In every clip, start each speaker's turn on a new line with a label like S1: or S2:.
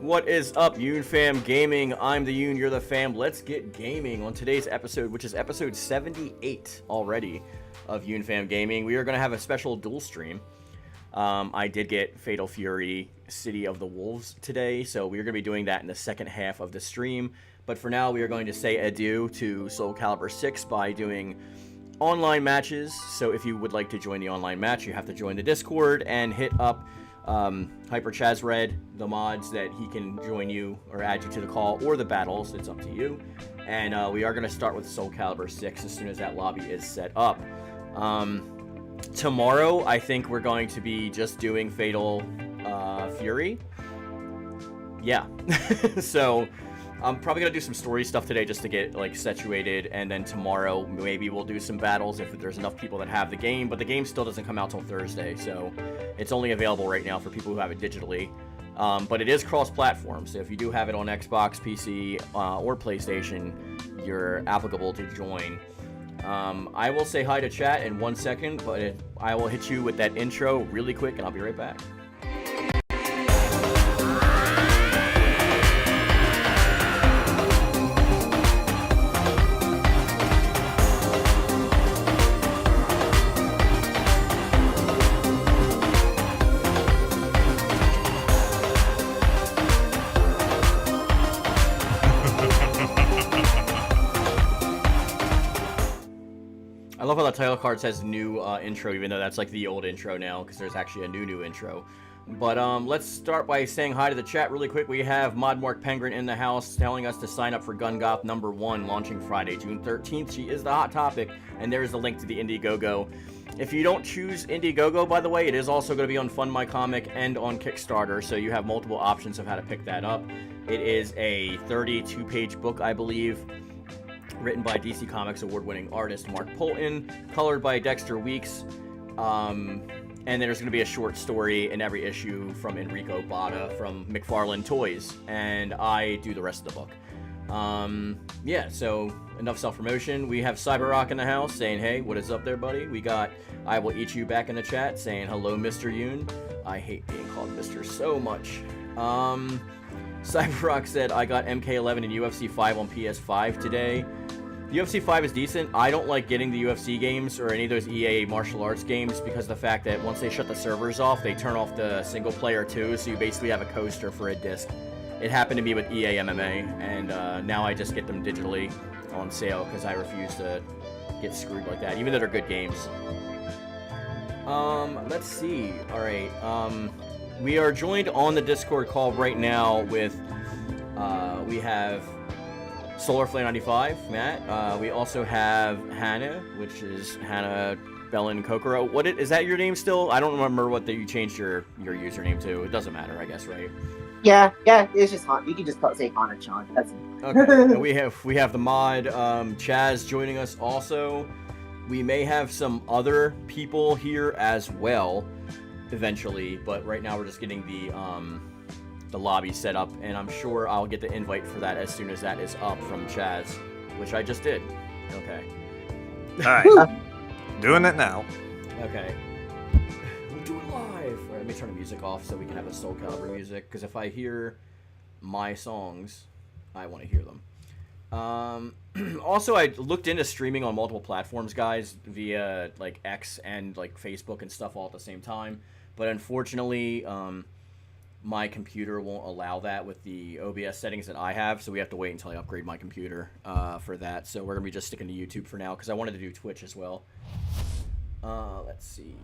S1: What is up, Yoon-Fam Gaming? I'm the Yoon, you're the fam. Let's get gaming on today's episode, which is episode 78 already of Yoon-Fam Gaming. We are going to have a special dual stream. I did get Fatal Fury City of the Wolves today, so we're going to be doing that in the second half of the stream. But for now, we are going to say adieu to SoulCalibur 6 by doing online matches. So if you would like to join the online match, you have to join the Discord and hit up Hyper Chaz Red, the mods that he can join you or add you to the call or the battles. It's up to you. And we are going to start with SoulCalibur 6 as soon as that lobby is set up. Tomorrow, I think we're going to be just doing Fatal Fury. Yeah. So I'm probably going to do some story stuff today just to get like situated, and then tomorrow maybe we'll do some battles if there's enough people that have the game, but the game still doesn't come out till Thursday, so it's only available right now for people who have it digitally. But it is cross-platform, so if you do have it on Xbox, PC, or PlayStation, you're applicable to join. I will say hi to chat in 1 second, but I will hit you with that intro really quick, and I'll be right back. I love how the title card says new intro, even though that's like the old intro now, because there's actually a new intro. But let's start by saying hi to the chat really quick. We have Modmark Penguin in the house telling us to sign up for Gun Goth #1 launching Friday, June 13th. She is the hot topic, and there's the link to the Indiegogo. If you don't choose Indiegogo, by the way, it is also going to be on Fund My Comic and on Kickstarter, so you have multiple options of how to pick that up. It is a 32-page book, I believe, written by DC Comics award-winning artist Mark Poulton, colored by Dexter Weeks, and then there's going to be a short story in every issue from Enrico Botta from McFarlane Toys, and I do the rest of the book. Yeah, so enough self-promotion. We have CyberRock in the house saying, hey, what is up there, buddy? We got I Will Eat You back in the chat saying, hello, Mr. Yoon. I hate being called Mr. so much. CyberRock said, I got MK11 and UFC 5 on PS5 today. UFC 5 is decent. I don't like getting the UFC games or any of those EA martial arts games because of the fact that once they shut the servers off, they turn off the single player too, so you basically have a coaster for a disc. It happened to me with EA MMA, and now I just get them digitally on sale because I refuse to get screwed like that, even though they're good games. Let's see. Alright, we are joined on the Discord call right now with, we have SolarFlame95, Matt. We also have Hannah, which is Hannah Bellin Kokoro. Is that your name still? I don't remember what you changed your username to. It doesn't matter, I guess, right?
S2: Yeah, it's just Han. You can just say Hana-chan. That's
S1: okay. And we have the mod Chaz joining us also. We may have some other people here as well eventually, but right now we're just getting the lobby set up, and I'm sure I'll get the invite for that as soon as that is up from Chaz, which I just did. Okay.
S3: Alright. Doing it now.
S1: Okay. We'll do it live. All right, let me turn the music off so we can have a SoulCalibur music, because if I hear my songs, I want to hear them. Also, I looked into streaming on multiple platforms, guys, via like X and like Facebook and stuff all at the same time, but unfortunately, my computer won't allow that with the OBS settings that I have, so we have to wait until I upgrade my computer for that. So we're going to be just sticking to YouTube for now, because I wanted to do Twitch as well. Let's see.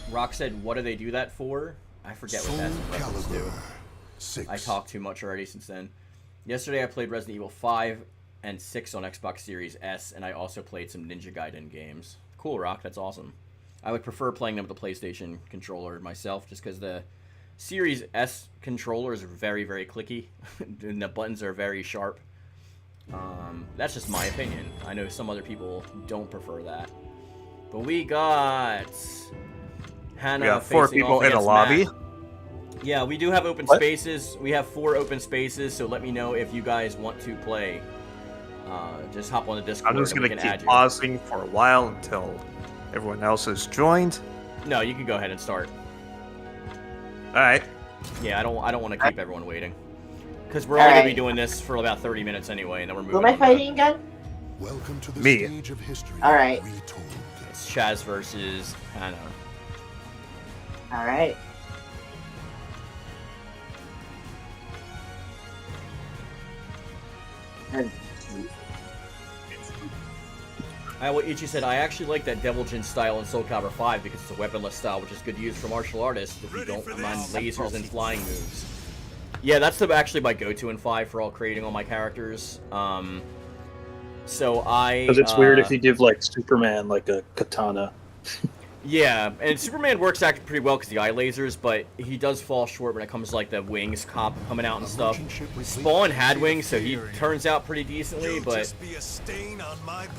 S1: Rock said, what do they do that for? I forget what that's in reference to.
S4: 6.
S1: I talked too much already since then. Yesterday I played Resident Evil 5 and 6 on Xbox Series S, and I also played some Ninja Gaiden games. Cool, Rock, that's awesome. I would prefer playing them with the PlayStation controller myself, just because the Series S controllers are very, very clicky, and the buttons are very sharp. That's just my opinion. I know some other people don't prefer that. But we got Hannah.
S3: We got 4 people in a lobby.
S1: Matt. Yeah, we do have open spaces. We have 4 open spaces, so let me know if you guys want to play. Just hop on the Discord.
S3: I'm just going to keep pausing for a while until everyone else has joined.
S1: No, you can go ahead and start.
S3: Alright.
S1: Yeah, I don't want to keep everyone waiting. Because we're only going to be doing this for about 30 minutes anyway, and then we're moving
S2: Who am I
S1: on
S2: fighting again?
S4: Welcome to the
S3: Me.
S4: stage of history.
S2: Alright.
S4: Retold.
S1: It's Chaz versus Hannah.
S2: Alright.
S1: What Ichi said, I actually like that Devil Jin style in SoulCalibur 5 because it's a weaponless style, which is good to use for martial artists if you don't mind lasers and flying moves. Yeah, that's actually my go-to in 5 for all creating all my characters. So
S5: Because it's weird if you give, like, Superman, like, a katana.
S1: Yeah, and Superman works actually pretty well because the eye lasers, but he does fall short when it comes to, like, the wings coming out and stuff. Spawn had wings, so he turns out pretty decently, but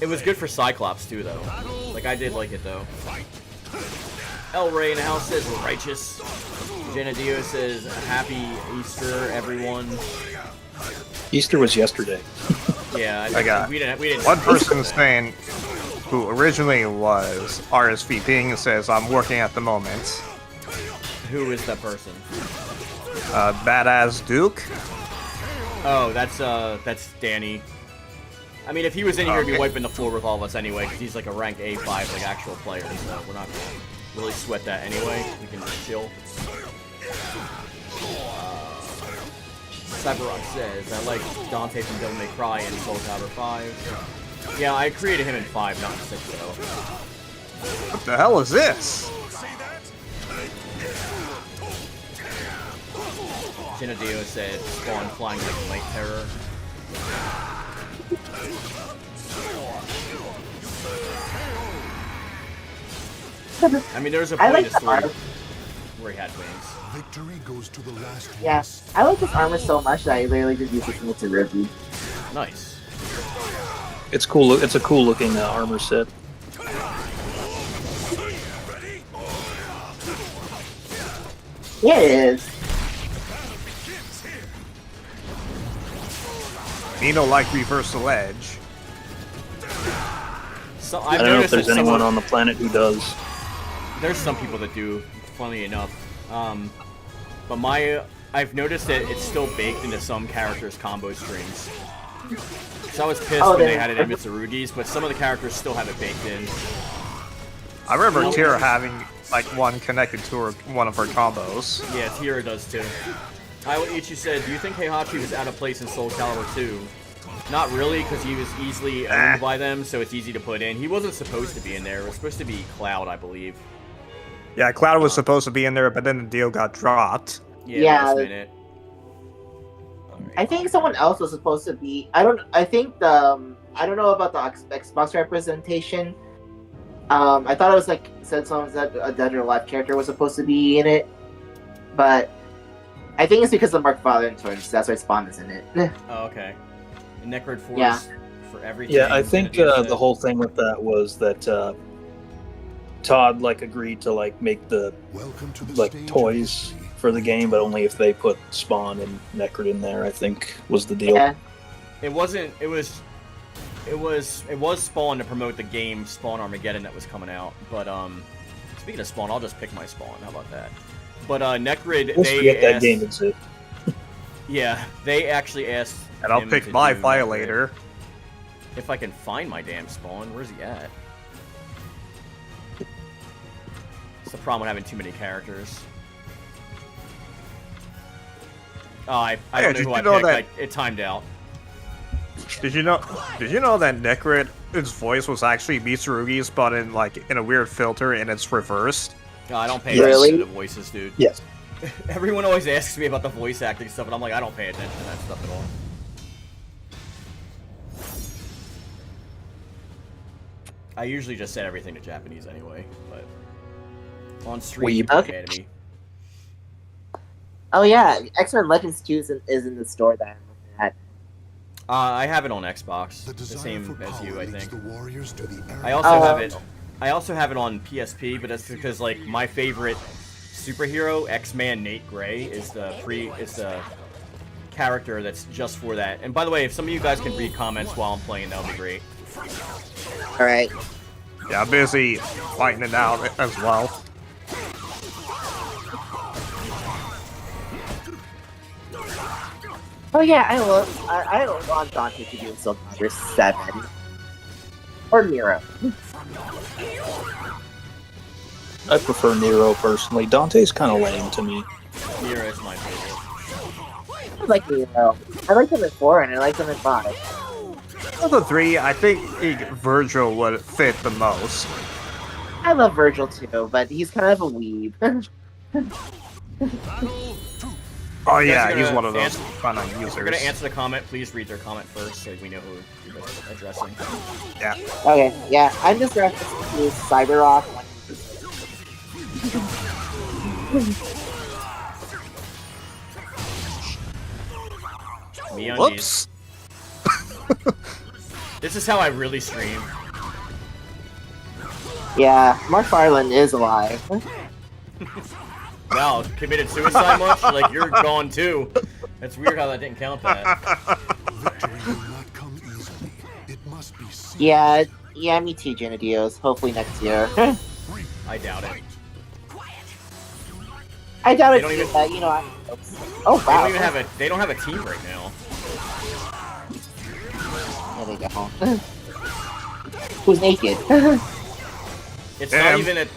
S1: it was good for Cyclops, too, though. Like, I did like it, though. El Rey in the house says, righteous. Jenna Dio says, happy Easter, everyone.
S5: Easter was yesterday.
S1: Yeah,
S3: I got
S1: we didn't.
S3: one person saying, who originally was RSVPing, says, I'm working at the moment.
S1: Who is that person?
S3: Badass Duke.
S1: Oh, that's Danny. I mean, if he was in here, he'd be wiping the floor with all of us anyway, because he's like a rank A5, like, actual player, so we're not gonna really sweat that anyway. We can just chill. Cyberrock says, I like Dante from Devil May Cry in SoulCalibur 5. Yeah, I created him in 5, not in 6, though.
S3: What the hell is this?
S1: Genadeo said, Spawn flying like Night Terror. I mean, there's a point in the story where he had wings.
S4: Victory goes to the last one.
S2: Yeah, I like this armor so much that I literally just use it to review.
S1: Nice.
S5: It's cool. It's a cool looking armor set.
S2: Yeah, it is.
S3: Nino like reversal edge.
S1: So
S5: I don't know if there's anyone on the planet who does.
S1: There's some people that do, funnily enough. But I've noticed that it's still baked into some characters' combo strings. So I was pissed when they had it in Mitsurugi's, but some of the characters still have it baked in.
S3: I remember Tira having like one connected to one of her combos.
S1: Yeah, Tira does too. Ichi said, do you think Heihachi was out of place in SoulCalibur 2? Not really, because he was easily owned by them, so it's easy to put in. He wasn't supposed to be in there. It was supposed to be Cloud, I believe.
S3: Yeah, Cloud was supposed to be in there, but then the deal got dropped.
S1: Yeah, last minute.
S2: I think someone else was supposed to be. I don't know about the Xbox representation. I thought it was like said someone said a Dead or Alive character was supposed to be in it, but I think it's because of Mark Father twins. That's why Spawn is in it.
S1: Oh, okay. And Necrid Force for everything.
S5: Yeah, I think the whole thing with that was that Todd like agreed to like make the like toys for the game, but only if they put Spawn and Necrid in there. I think was the deal.
S2: Yeah.
S1: It wasn't. It was Spawn to promote the game Spawn Armageddon that was coming out. But speaking of Spawn, I'll just pick my Spawn. How about that? But Necrid,
S5: that game exists.
S1: Yeah, they actually asked.
S3: And I'll pick my Violator.
S1: If I can find my damn Spawn, where's he at? It's the problem with having too many characters. Oh, I don't know who I picked. It timed out.
S3: Did you know that Necrid's voice was actually Mitsurugi's, but in a weird filter, and it's reversed?
S1: No, I don't pay attention to the voices, dude.
S5: Yes.
S1: Everyone always asks me about the voice acting stuff, and I'm like, I don't pay attention to that stuff at all. I usually just set everything to Japanese anyway, but on stream, Academy.
S2: Oh yeah, X-Men Legends 2 is in the store that I'm looking at.
S1: I have it on Xbox, the same as you, I think. I also have it on PSP, but that's because like my favorite superhero, X-Man Nate Gray, is the character that's just for that. And by the way, if some of you guys can read comments while I'm playing, that would be great.
S2: Alright.
S3: Yeah, I'm busy fighting it out as well.
S2: Oh yeah, I want Dante to be in SoulCalibur 7 or Nero.
S5: I prefer Nero personally. Dante's kind of lame to me.
S1: Nero is my favorite.
S2: I like Nero. I like him in 4 and I like him in 5.
S3: Of the 3, I think Virgil would fit the most.
S2: I love Virgil too, but he's kind of a weeb.
S3: Oh yeah,
S1: Guys are
S3: he's
S1: gonna
S3: one of those
S1: answer-
S3: fun users.
S1: If you're gonna answer the comment, please read their comment first so we know who you're addressing.
S3: Yeah.
S2: Okay, yeah, I'm just referencing to Cyberrock.
S1: Me on
S3: Whoops.
S1: This is how I really stream.
S2: Yeah, Mark Farland is alive.
S1: Wow, committed suicide much? Like, you're gone too. That's weird how that didn't count that.
S4: Victory will not come easily. It must be seen.
S2: Yeah, me too, Genadios. Hopefully next year.
S1: I doubt it.
S2: I doubt
S1: They
S2: it
S1: don't
S2: too,
S1: even-
S2: but you know, oh
S1: They
S2: wow.
S1: don't even have a. They don't have a team right now.
S2: There they go. Who's naked?
S1: It's
S3: Damn.
S1: not even that.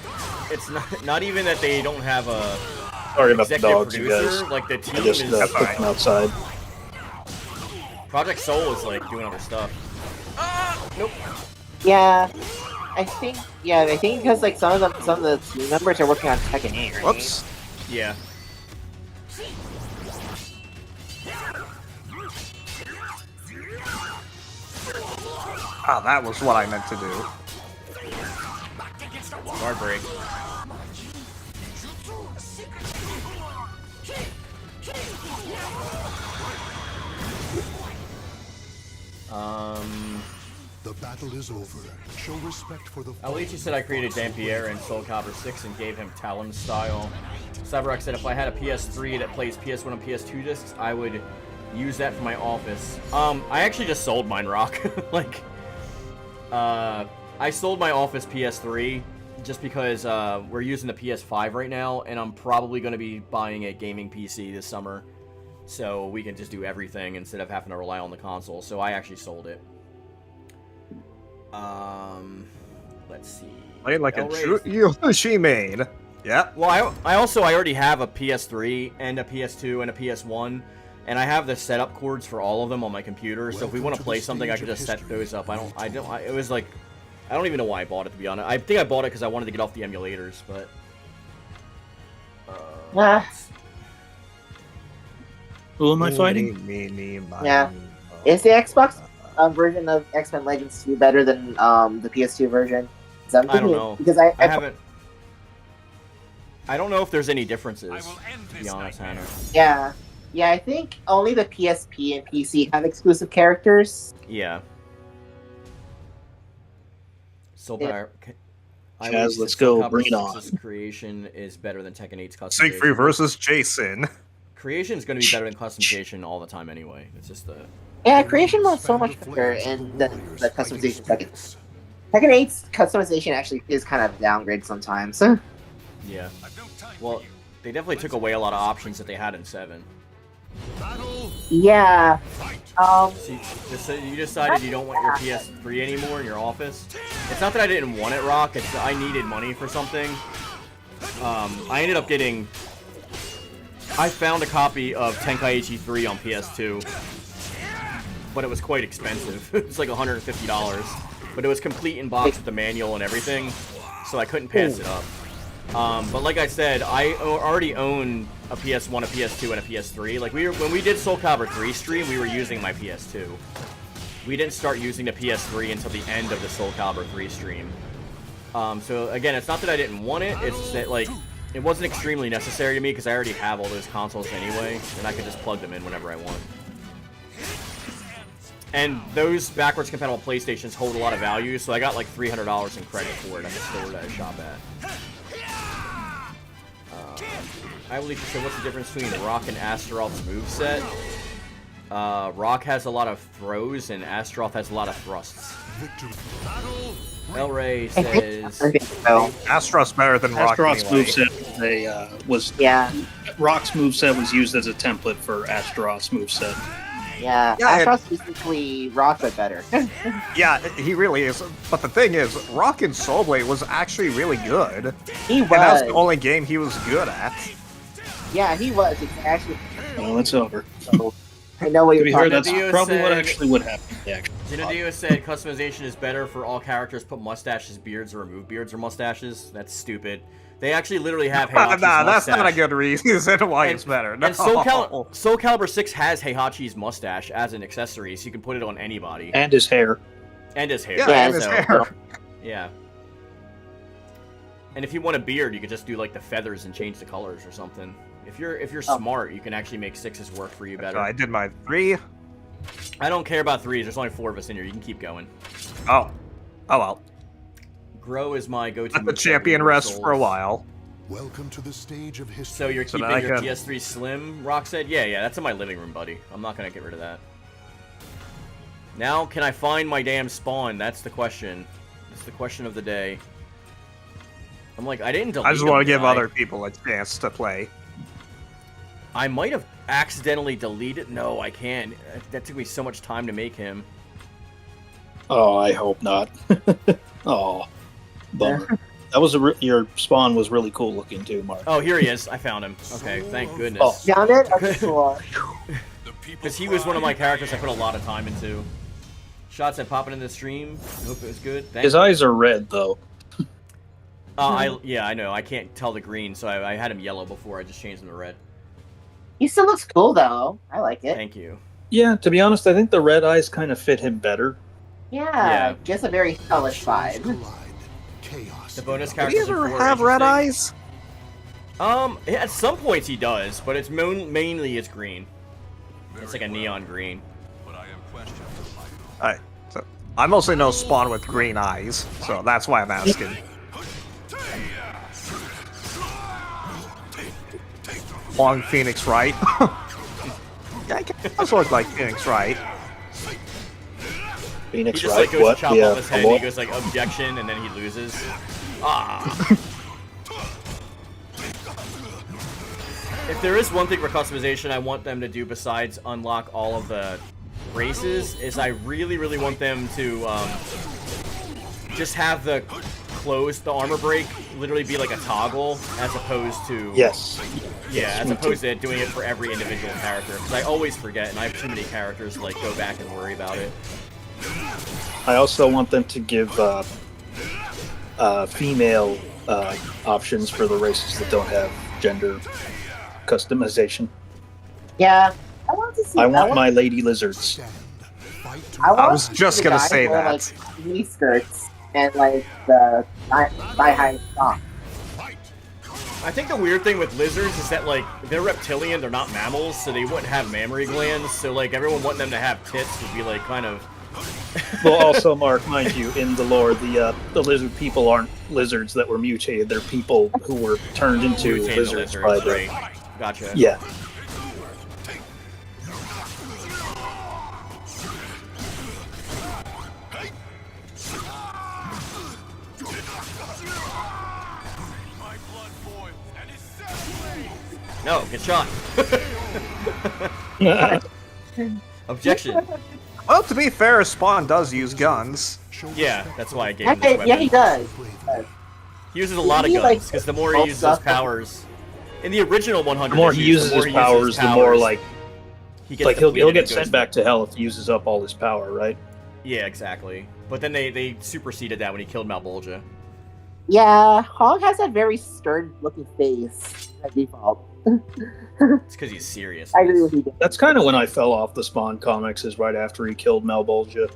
S1: It's not even that they don't have a
S5: Sorry about the
S1: executive
S5: dogs, you
S1: producer.
S5: guys.
S1: Like the
S5: I
S1: team
S5: just
S1: is.
S5: put them outside.
S1: Project Soul is like doing other stuff. Nope.
S2: Yeah, I think because like some of the team members are working on Tekken 8, right?
S3: Whoops.
S1: Yeah.
S3: Ah, that was what I meant to do.
S1: Guard break.
S4: The battle is over. Show respect for the
S1: Alicia said I created Dampierre in SoulCalibur 6 and gave him Talon style. Cyberrock said if I had a PS3 that plays PS1 and PS2 discs, I would use that for my office. I actually just sold mine, Rock. Like, I sold my office PS3 just because we're using the PS5 right now, and I'm probably going to be buying a gaming PC this summer. So we can just do everything instead of having to rely on the console. So I actually sold it. Let's see.
S3: Played like a
S1: Hellraiser.
S3: true she made. Yeah.
S1: Well, I already have a PS3 and a PS2 and a PS1, and I have the setup cords for all of them on my computer. So if we want to play something, I can just set those up. It was like, I don't even know why I bought it, to be honest. I think I bought it because I wanted to get off the emulators, but.
S5: Who am I fighting?
S2: Yeah. Is the Xbox version of X-Men Legends 2 better than the PS2 version?
S1: I don't know.
S2: Because
S1: I haven't. I don't know if there's any differences, to be honest, Hannah.
S2: Yeah, I think only the PSP and PC have exclusive characters.
S1: Yeah. So,
S2: Yeah.
S5: Chaz, let's go. Bring it on.
S1: Creation is better than Tekken 8's customization.
S3: Siegfried versus Jason.
S1: Creation is going to be better than customization all the time anyway. It's just the.
S2: Yeah, creation was so much better in the customization Tekken. Tekken 8's customization actually is kind of a downgrade sometimes.
S1: Yeah. Well, they definitely took away a lot of options that they had in 7.
S2: Yeah.
S1: So you decided you don't want your PS3 anymore in your office? It's not that I didn't want it, Rock. It's that I needed money for something. I ended up getting. I found a copy of Tenkaichi 3 on PS2, but it was quite expensive. It was like $150, but it was complete in box with the manual and everything, so I couldn't pass it up. But like I said, I already own a PS1, a PS2, and a PS3. Like when we did SoulCalibur 3 stream, we were using my PS2. We didn't start using the PS3 until the end of the SoulCalibur 3 stream. So again, it's not that I didn't want it. It's that like it wasn't extremely necessary to me because I already have all those consoles anyway, and I could just plug them in whenever I want. And those backwards compatible PlayStations hold a lot of value, so I got like $300 in credit for it at the store that I shop at. I believe you said, what's the difference between Rock and Astaroth's moveset? Rock has a lot of throws, and Astaroth has a lot of thrusts. El Rey says...
S3: Astro's better than Rock
S5: Astaroth's
S3: anyway.
S5: moveset
S2: Yeah.
S5: Rock's moveset was used as a template for Astaroth's moveset.
S2: Yeah,
S3: Yeah,
S2: Astro's basically Rock, but better.
S3: Yeah, he really is. But the thing is, Rock in Soul Blade was actually really good.
S2: He
S3: And that's
S2: was.
S3: the only game he was good at.
S2: Yeah, he was. It's actually.
S5: Well, it's over.
S2: So, I know what
S5: To
S2: you're
S5: be fair,
S2: talking
S5: that's
S2: about.
S1: Dio
S5: probably what
S1: said-
S5: actually would happen. Yeah, actually.
S1: Dio said customization is better for all characters. Put mustaches, beards, or remove beards or mustaches. That's stupid. They actually literally have Heihachi's
S3: Nah, that's
S1: mustache.
S3: not a good reason why it's better. No.
S1: And SoulCalibur 6 has Heihachi's mustache as an accessory, so you can put it on anybody.
S5: And his hair.
S1: And his hair.
S3: Yeah, and his
S1: so-
S3: hair.
S1: Yeah. And if you want a beard, you could just do like the feathers and change the colors or something. If you're smart, you can actually make 6s work for you better.
S3: I did my 3.
S1: I don't care about 3s. There's only 4 of us in here. You can keep going.
S3: Oh. Oh well.
S1: Grow is my go-to.
S3: Let the champion rest for a while.
S4: Welcome to the stage of history.
S1: So you're
S3: So
S1: keeping
S3: now I
S1: your
S3: can-
S1: PS3 Slim, Rock said? Yeah, that's in my living room, buddy. I'm not gonna get rid of that. Now, can I find my damn spawn? That's the question. That's the question of the day. I'm like, I didn't delete
S3: I just want to
S1: them,
S3: give
S1: did I?
S3: other people a chance to play.
S1: I might have accidentally deleted. No, I can't. That took me so much time to make him.
S5: Oh, I hope not. Oh, bummer. That was your spawn was really cool looking too, Mark.
S1: Oh, here he is. I found him. Okay, thank
S5: Oh.
S1: goodness.
S2: Found it? Okay, cool.
S1: Because he was one of my characters I put a lot of time into. Shots at popping in the stream. Hope it was good. Thank
S5: His
S1: you.
S5: eyes are red though.
S1: Yeah, I know. I can't tell the green, so I had him yellow before. I just changed him to red.
S2: He still looks cool though. I like it.
S1: Thank you.
S5: Yeah, to be honest, I think the red eyes kind of fit him better.
S1: Yeah.
S2: Just a very hellish vibe.
S4: Collide. Chaos.
S1: The bonus
S3: Did
S1: characters
S3: he ever
S1: are more
S3: have red
S1: interesting.
S3: eyes?
S1: At some points he does, but it's mainly it's green. It's like a neon green.
S3: Alright, so I mostly know Spawn with green eyes, so that's why I'm asking. Long Phoenix Wright. Yeah, I guess look like Phoenix Wright.
S1: He
S5: Phoenix
S1: just
S5: Wright,
S1: like goes
S5: what?
S1: to chop
S5: Yeah,
S1: off his head,
S5: what?
S1: he goes like objection, and then he loses. Ah. If there is one thing for customization I want them to do besides unlock all of the races, is I really, really want them to just have the armor break literally be like a toggle as opposed to
S5: Yes.
S1: yeah, as
S5: me
S1: opposed to doing it for every individual character, because I always forget and I have too many characters to like go back and worry about it.
S5: I also want them to give female options for the races that don't have gender customization.
S2: Yeah. I want to see.
S5: I want my lady lizards.
S4: Stand. Fight to
S2: I
S3: was
S2: to
S3: just
S2: see the
S3: gonna
S2: guys
S3: say
S2: wear,
S3: that.
S2: Like mini skirts and like the thigh-high socks.
S1: I think the weird thing with lizards is that, like, they're reptilian, they're not mammals, so they wouldn't have mammary glands, so, like, everyone wanting them to have tits would be, like, kind of...
S5: Well, also, Mark, mind you, in the lore, the lizard people aren't lizards that were mutated. They're people who were turned into
S1: mutated
S5: lizards by the...
S1: right. Gotcha.
S5: Yeah.
S1: No, get shot. Objection.
S3: Well, to be fair, Spawn does use guns.
S1: Yeah, that's why I gave him this weapon.
S2: Yeah, he does.
S1: He uses a lot of
S2: He, like,
S1: guns, because the more he uses his
S2: stuff.
S1: powers... In the original 100
S5: The more he uses his powers, the more, like,
S1: he gets
S5: he'll
S1: depleted
S5: get
S1: and goes
S5: sent back to hell if he uses up all his power, right?
S1: Yeah, exactly. But then they superseded that when he killed Malbolgia.
S2: Yeah, Hog has that very stern-looking face by default.
S1: It's because he's serious.
S2: I agree with you.
S5: That's kind of when I fell off the Spawn comics, is right after he killed Malbolgia.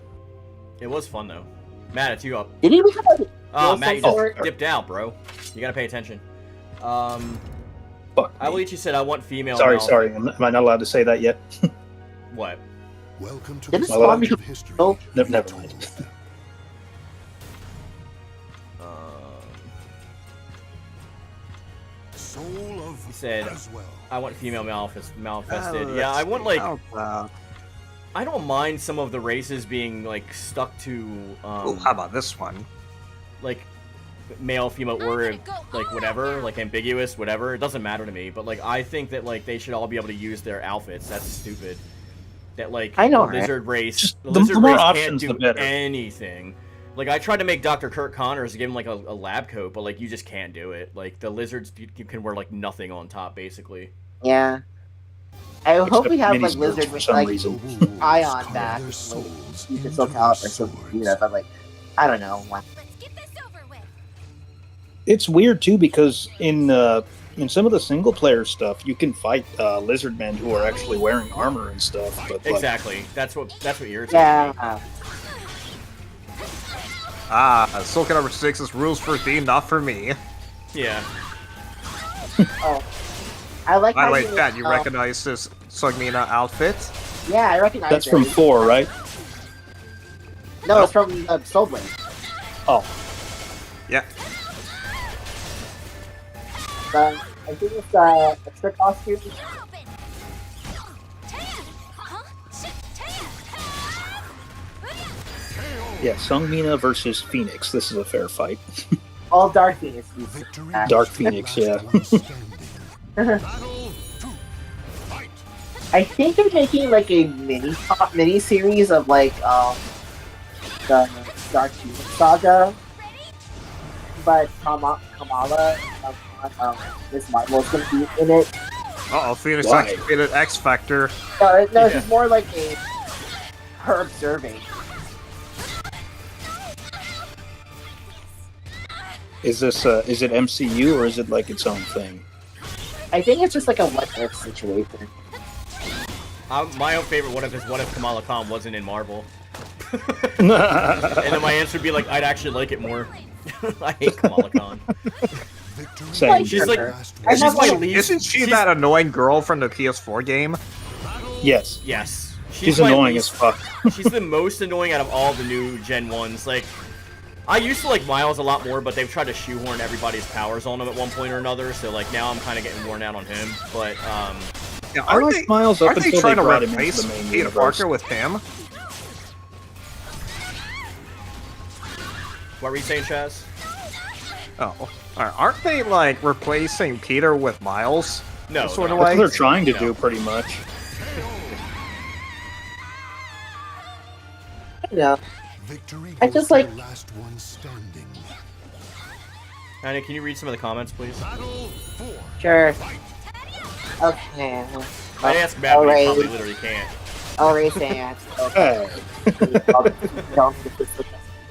S1: It was fun, though. Matt, it's you up.
S2: Did he become like
S1: Oh,
S2: Well,
S1: Matt, you
S2: some
S1: just
S2: sort-
S1: dipped out, bro. You gotta pay attention.
S5: Fuck
S1: I
S5: me.
S1: believe you said I want female.
S5: Sorry,
S1: Malphite.
S5: sorry. Am I not allowed to say that yet?
S1: What?
S4: Welcome to
S2: Did
S4: the
S2: it spawn
S4: stage
S2: me-
S4: of history.
S2: Oh.
S5: Never mind.
S4: Soul of
S1: He said,
S4: Aswell.
S1: I want female Malfested. Yeah, I want like I don't mind some of the races being like stuck to
S3: How about this one?
S1: like male, female, or like whatever, like ambiguous, whatever. It doesn't matter to me. But like I think that like they should all be able to use their outfits. That's stupid. that like
S2: I know,
S1: the
S2: right?
S1: lizard race,
S5: The
S1: lizard
S5: more
S1: race can't
S5: options,
S1: do
S5: the better.
S1: anything. Like I tried to make Dr. Kurt Connors give him like a lab coat, but like you just can't do it. Like the lizards, you can wear like nothing on top, basically.
S2: Yeah. I hope
S5: Except
S2: we have
S5: mini
S2: like
S5: skirts
S2: lizard
S5: for
S2: with
S5: some
S2: like
S5: reason.
S2: Ion
S4: Carve
S2: back.
S4: their
S2: Like,
S4: souls
S2: you can
S4: into
S2: still tell
S4: their
S2: or something. You know,
S4: swords.
S2: but like, I don't know.
S6: Let's get this over with.
S5: It's weird too because in some of the single player stuff, you can fight lizard men who are actually wearing armor and stuff. But like,
S1: Exactly. That's what irritates me.
S2: Yeah.
S3: SoulCalibur 6's rules for theme, not for me.
S1: Yeah.
S2: Oh. I like how
S3: By the way, Chad, you recognize this Sugmina outfit?
S2: Yeah, I recognize
S5: that's
S2: it.
S5: from 4, right?
S2: No, it's from Soul Blade.
S5: Oh,
S3: Yeah.
S2: I think it's a trick costume.
S6: Open. Tan. Huh? Shit, Tan.
S5: yeah, Sungmina versus Phoenix. This is a fair fight.
S2: All Dark Phoenix.
S4: Victory
S5: Dark
S4: is the
S5: Phoenix,
S4: last
S5: yeah.
S4: one standing. Battle 2. Fight.
S2: I think they're making like a mini series of like the Dark Phoenix saga, but Kamala, Miss Marvel's gonna be in it.
S3: Uh-oh, Phoenix
S5: Why?
S3: activated X Factor.
S2: No,
S1: Yeah.
S2: it's more like her observing.
S5: Is this is it MCU or is it like its own thing?
S2: I think it's just like a what if situation.
S1: My own favorite what if is what if Kamala Khan wasn't in Marvel. And then my answer would be like, I'd actually like it more. I hate Kamala Khan.
S4: Victory
S5: Same.
S4: is
S1: She's
S4: the
S1: like-
S4: last
S2: I
S4: one
S2: have, like,
S4: standing.
S3: Isn't she
S1: she's-
S3: that annoying girl from the PS4 game?
S5: Yes,
S1: Yes.
S5: she's
S1: my
S5: annoying
S1: least-
S5: as fuck.
S1: She's the most annoying out of all the new Gen 1s. Like, I used to like Miles a lot more, but they've tried to shoehorn everybody's powers on him at one point or another, so like now I'm kind of getting worn out on him. But,
S3: Yeah,
S5: I like Miles up
S3: aren't they
S5: until
S3: trying
S5: they
S3: to
S5: brought him into
S3: replace
S5: the main
S3: Peter
S5: universe.
S3: Parker with him?
S1: what were you saying, Chaz?
S3: Oh, aren't they like replacing Peter with Miles?
S1: No.
S3: Sort of
S1: no.
S5: That's what they're
S3: like-
S5: trying to
S1: No.
S5: do, pretty much.
S2: Yeah.
S4: Victory
S2: I
S4: goes
S2: just
S4: to
S2: like-
S4: the last one standing.
S1: Anna, can you read some of the comments, please?
S4: Battle 4.
S2: Sure. Okay.
S1: I'd ask Matt, but he
S2: Alright.
S1: probably literally can't.
S2: Alright, Sam.
S5: Hey,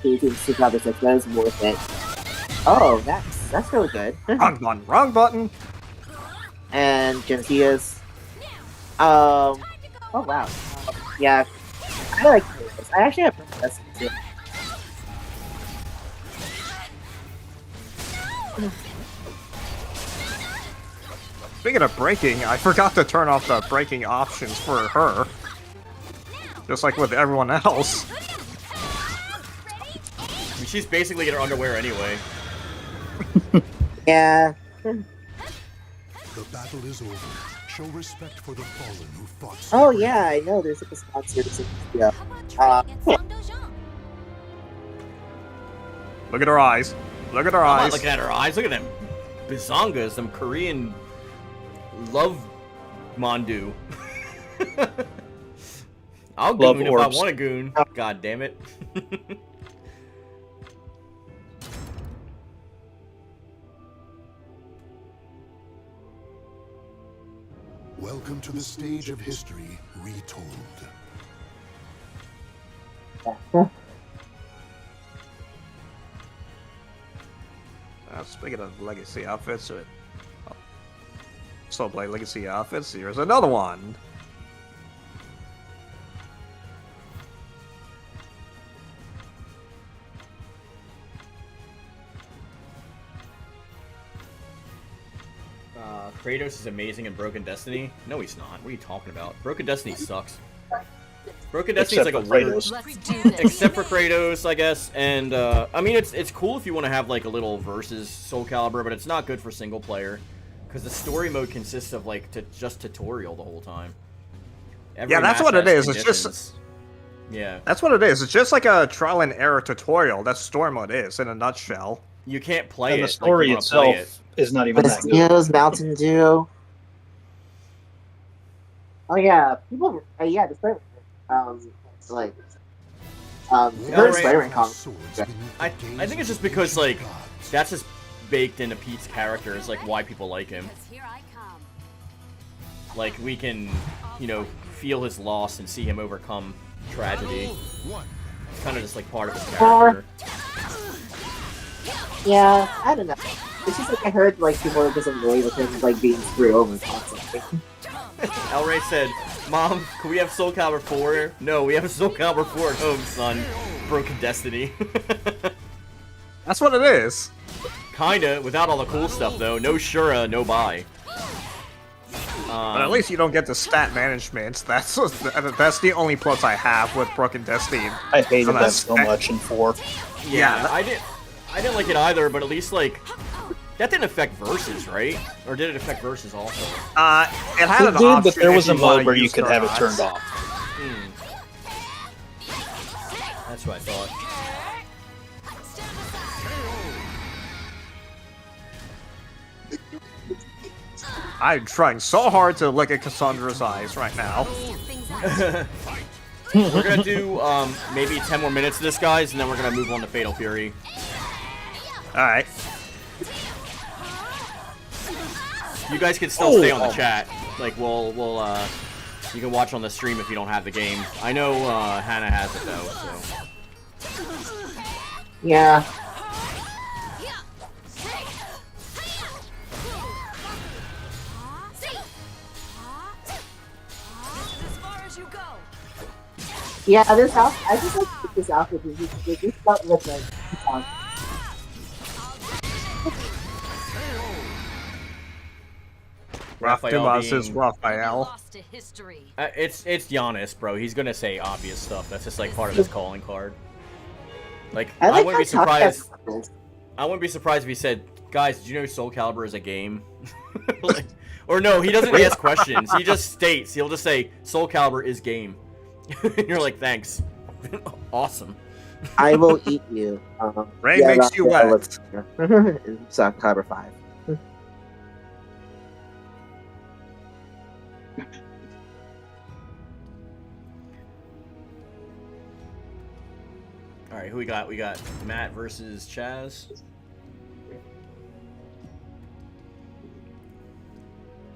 S2: That is worth it. Oh, that's really good.
S3: Wrong button. Wrong button.
S2: And Gensia's. Oh wow. Yeah, I like this. I actually have this too.
S3: Speaking of braking, I forgot to turn off the braking options for her. Just like with everyone else.
S1: I mean, she's basically in her underwear anyway.
S2: Yeah.
S4: The battle is over. Show respect for the fallen who fought so
S2: Oh
S4: bravely.
S2: yeah, I know. There's like a sponsor. Yeah.
S6: How about training at Songdojang?
S3: Look at her eyes. Look at her
S1: I'm not
S3: eyes.
S1: looking at her eyes. Look at them bizongas, them Korean love mandu. I'll
S5: Love
S1: goon if
S5: orbs.
S1: I want to goon. God damn it.
S4: Welcome to the stage of history retold.
S3: Speaking of legacy outfits, Soul Blade legacy outfits, here's another one.
S1: Kratos is amazing in Broken Destiny. No, he's not. What are you talking about? Broken Destiny sucks. Broken Destiny is
S5: except
S1: like a
S5: for
S1: weird,
S5: Kratos.
S6: Let's do this.
S1: except for Kratos, I guess. And I mean, it's cool if you want to have like a little versus SoulCalibur, but it's not good for single player because the story mode consists of like just tutorial the whole time. Every
S3: Yeah, that's
S1: match
S3: what it
S1: has
S3: is. It's just-
S1: conditions. Yeah,
S3: That's what it is. It's just like a trial and error tutorial. That's Storm Mode is in a nutshell.
S1: you can't play
S5: And
S1: it.
S5: the story
S1: like, you wanna play
S5: itself is not even that good.
S2: Mosquitoes, Mountain Dew. Oh yeah, people. Yeah, the story was like
S1: Yeah,
S2: her
S1: right.
S2: Spider-Man comic.
S1: I think it's just because like that's just baked into Pete's character. It's like why people like him.
S6: Here I come.
S1: Like we can, you know, feel his loss and see him overcome tragedy. It's kind of just like part of his character.
S2: Yeah, I don't know. It's just like I heard like people are just annoyed with him like being screwed over constantly.
S1: El Rey said, "Mom, can we have SoulCalibur 4? No, we have SoulCalibur 4 at home, son. Broken Destiny."
S3: That's what it is.
S1: Kinda, without all the cool stuff though. No Shura, no buy.
S3: But at least you don't get the stat management. That's the only plus I have with Broken Destiny.
S5: I hated that
S3: Unless-
S5: so much in 4.
S1: Yeah, I didn't like it either, but at least like that didn't affect versus, right? Or did it affect versus also?
S3: It had
S5: It
S3: an
S5: did,
S3: option
S5: but there was a
S3: if you wanna
S5: mode where you
S3: use
S5: could have it
S3: Turmoil.
S5: turned off.
S1: That's what I thought.
S3: I'm trying so hard to look at Cassandra's eyes right now.
S1: We're gonna do maybe 10 more minutes of this, guys, and then we're gonna move on to Fatal Fury.
S3: Alright.
S1: You guys can still stay on the chat. Like we'll you can watch on the stream if you don't have the game. I know Hannah has it though, so.
S2: Yeah.
S6: As far as you go.
S2: Yeah, this outfit, I just like this outfit because it's just not looking.
S1: Raphael
S3: Dumas is
S1: being-
S3: Raphael.
S6: Lost to history.
S1: It's Giannis, bro. He's gonna say obvious stuff. That's just like part of his calling card. Like I,
S2: like
S1: wouldn't be
S2: how tough
S1: surprised.
S2: that is.
S1: I wouldn't be surprised if he said, "Guys, did you know SoulCalibur is a game?" Like, or no, he doesn't ask questions. He just states. He'll just say, "SoulCalibur is game." And you're like, "Thanks, awesome."
S2: I will eat you.
S3: Rain makes you wet.
S2: SoulCalibur 5.
S1: All right, who we got? We got Matt versus Chaz.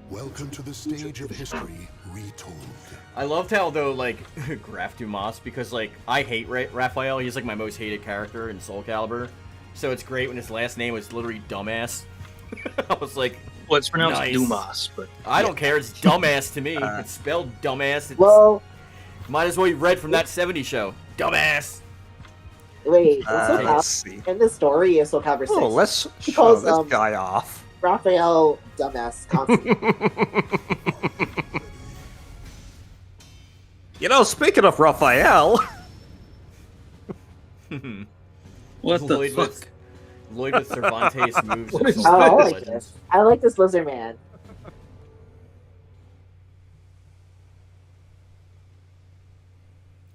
S4: Welcome to the stage of history retold.
S1: I loved how though, like, Graf Dumas, because like I hate Raphael. He's like my most hated character in SoulCalibur. So it's great when his last name was literally dumbass. I was like,
S5: Well, it's pronounced
S1: Nice.
S5: Dumas, but
S1: I don't care. It's dumbass to me. It's spelled dumbass. It's,
S2: Well,
S1: might as well you read from that '70s show. Dumbass.
S2: wait.
S3: Let's see.
S2: In the story of SoulCalibur 6,
S3: Oh, let's show
S2: calls,
S3: this guy off.
S2: Raphael dumbass constantly.
S3: You know, speaking of Raphael,
S5: what the
S1: Lloyd
S5: fuck?
S1: with Lloyd with Cervantes moves.
S5: What
S1: in
S5: is
S1: Soul
S2: Oh, I
S1: Calibur
S2: like
S1: Legends.
S2: this. I like this lizard man.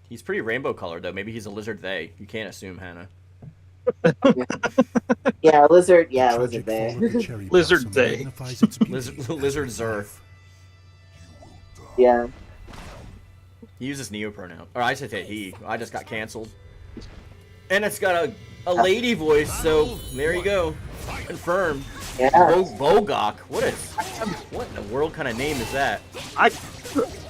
S1: He's pretty rainbow colored though. Maybe he's a lizard they. You can't assume, Hannah.
S2: Yeah, lizard. Yeah,
S4: The
S2: lizard
S4: tragic
S2: there.
S4: fall of the cherry
S5: Lizard
S4: blossom
S5: day.
S4: magnifies its beauty
S1: Lizard
S4: as
S1: Zerf.
S2: Yeah.
S1: He uses neo pronoun. Or I should say he. I just got canceled. And it's got a lady voice, so there you go. Confirmed.
S2: Yeah.
S1: Bogok. What in the world kind of name is that?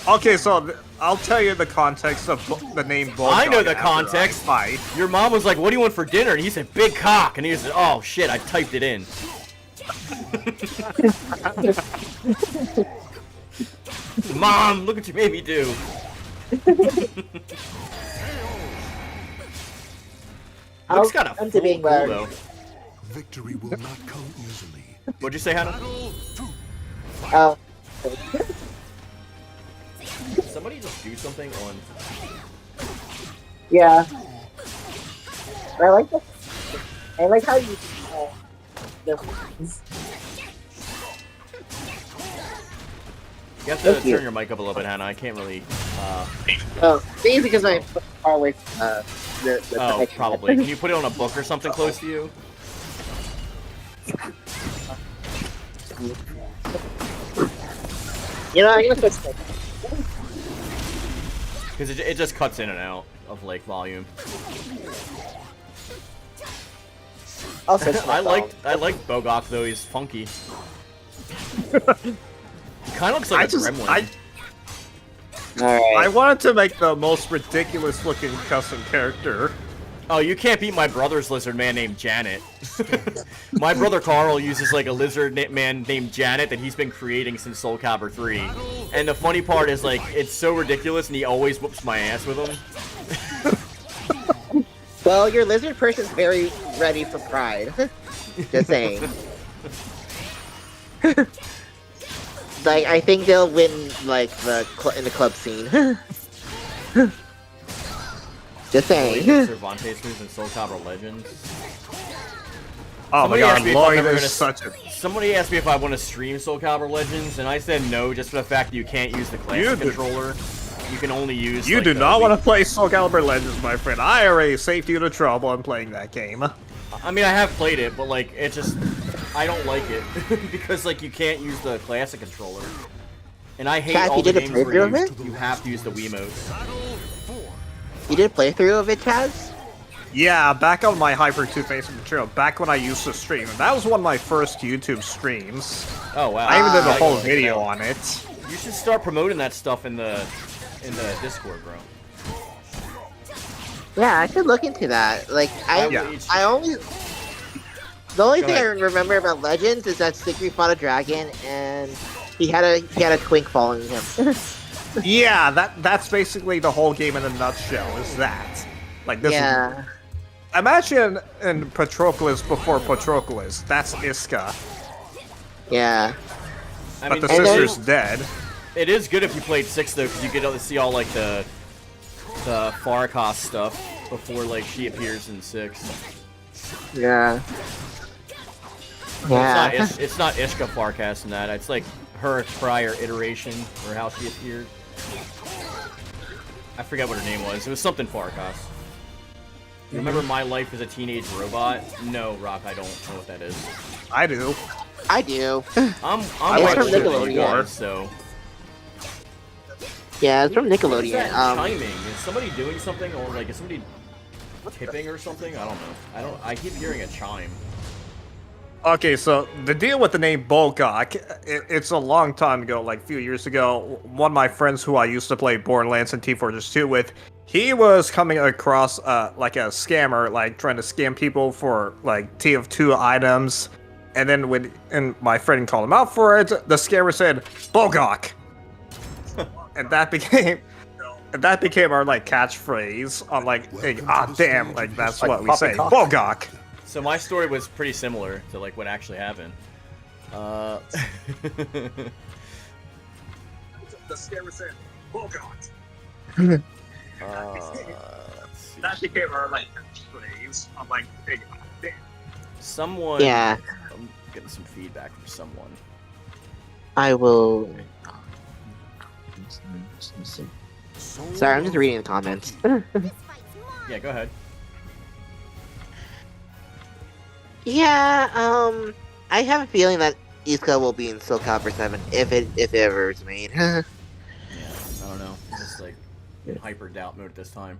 S3: okay, so I'll tell you the context of the name.
S1: I know the
S3: after
S1: context.
S3: I fight.
S1: Your mom was like, "What do you want for dinner?" And he said, "Big cock." And he said, "Oh shit, I typed it in." Mom, look what you made me do. Looks kind of
S2: I'm to being
S1: cool
S2: where-
S1: though.
S4: Victory will not come easily.
S1: What'd you say, Hannah?
S2: Oh.
S1: Somebody just do something on.
S2: Yeah. I like that. I like how you. The,
S1: You have to
S2: Thank you.
S1: turn your mic up a little bit, Hannah. I can't really.
S2: oh, maybe because I'm far away from the
S1: Oh,
S2: connection.
S1: probably. Can you put it on a book or something close to you?
S2: You know, I'm gonna switch.
S1: because it just cuts in and out of like volume.
S2: I'll search my
S1: I
S2: phone.
S1: liked Bogok though. He's funky. He kind of looks like a gremlin.
S2: Alright.
S3: I wanted to make the most ridiculous looking custom character.
S1: Oh, you can't beat my brother's lizard man named Janet. My brother Carl uses like a lizard man named Janet that he's been creating since SoulCalibur 3. And the funny part is like, it's so ridiculous and he always whoops my ass with him.
S2: Well, your lizard person's very ready for pride. Just saying. Like, I think they'll win, like, in the club scene. Just saying.
S1: Cervantes moves in SoulCalibur Legends.
S3: Oh
S1: Somebody
S3: my
S1: asked
S3: god,
S1: me if I'm
S3: Lloyd
S1: ever
S3: is
S1: gonna-
S3: such a...
S1: Somebody asked me if I want to stream SoulCalibur Legends, and I said no, just for the fact that you can't use the classic controller. You can only use.
S3: You
S1: like,
S3: do
S1: the
S3: not
S1: Wii-
S3: want to play SoulCalibur Legends, my friend. I already saved you the trouble in playing that game.
S1: I mean, I have played it, but like, it just, I don't like it because like you can't use the classic controller, and I hate
S2: Chad,
S1: all
S2: you
S1: the
S2: did a
S1: games where
S2: playthrough of
S1: you have to use the Wiimotes.
S2: You did a playthrough of it, Chaz?
S3: Yeah, back on my Hyper 2 Face material, back when I used to stream. That was one of my first YouTube streams.
S1: Oh wow!
S3: I even did a
S1: gotta
S3: whole
S1: go check it
S3: video
S1: out.
S3: on it.
S1: You should start promoting that stuff in the Discord, bro.
S2: Yeah, I should look into that. Like, I only... The only
S1: Go
S2: thing I
S1: ahead.
S2: remember about Legends is that Sigrid fought a dragon, and he had a twink following him.
S3: Yeah, that's basically the whole game in a nutshell, is that. Like, this
S2: Yeah.
S3: is... Imagine in Patroclus before Patroclus. That's Iska.
S2: Yeah.
S1: I
S3: But
S1: mean,
S3: the
S2: and then-
S3: sister's dead.
S1: it is good if you played 6 though, because you get to see all like the Farrakhan stuff before like she appears in 6.
S2: Yeah.
S1: Well,
S2: Yeah.
S1: it's not Ishka Farkas in that. It's like her prior iteration or how she appeared. I forget what her name was. It was something Farkas. You remember My Life as a Teenage Robot? No, Rock, I don't know what that is.
S3: I do.
S2: I do.
S1: I'm
S2: It's
S1: way
S2: from
S1: older than you
S2: Nickelodeon.
S1: guys, so.
S2: Yeah, it's from
S1: What's
S2: Nickelodeon.
S1: that chiming? Is somebody doing something, or like is somebody tipping or something? I don't know. I keep hearing a chime.
S3: Okay, so the deal with the name Bulgok, it's a long time ago, like a few years ago. One of my friends who I used to play Borderlands and T-Fortress 2 with, he was coming across like a scammer, like trying to scam people for like TF2 items. And then when my friend called him out for it, the scammer said, Bulgok! And that became our like catchphrase on like, hey, damn, like that's
S5: Like
S3: what we say,
S5: poppycock.
S3: Bulgok!
S1: So my story was pretty similar to like what actually happened.
S3: The scammer said, Bulgok!
S1: Let's see.
S3: That became our like catchphrase. I'm like, hey, damn.
S1: Someone.
S2: Yeah.
S1: I'm getting some feedback from someone.
S2: I will... Sorry, I'm just reading the comments.
S1: Yeah, go ahead.
S2: Yeah, I have a feeling that Iska will be in SoulCalibur 7 if it ever is made.
S1: Yeah, I don't know. I'm just like in hyper doubt mode this time.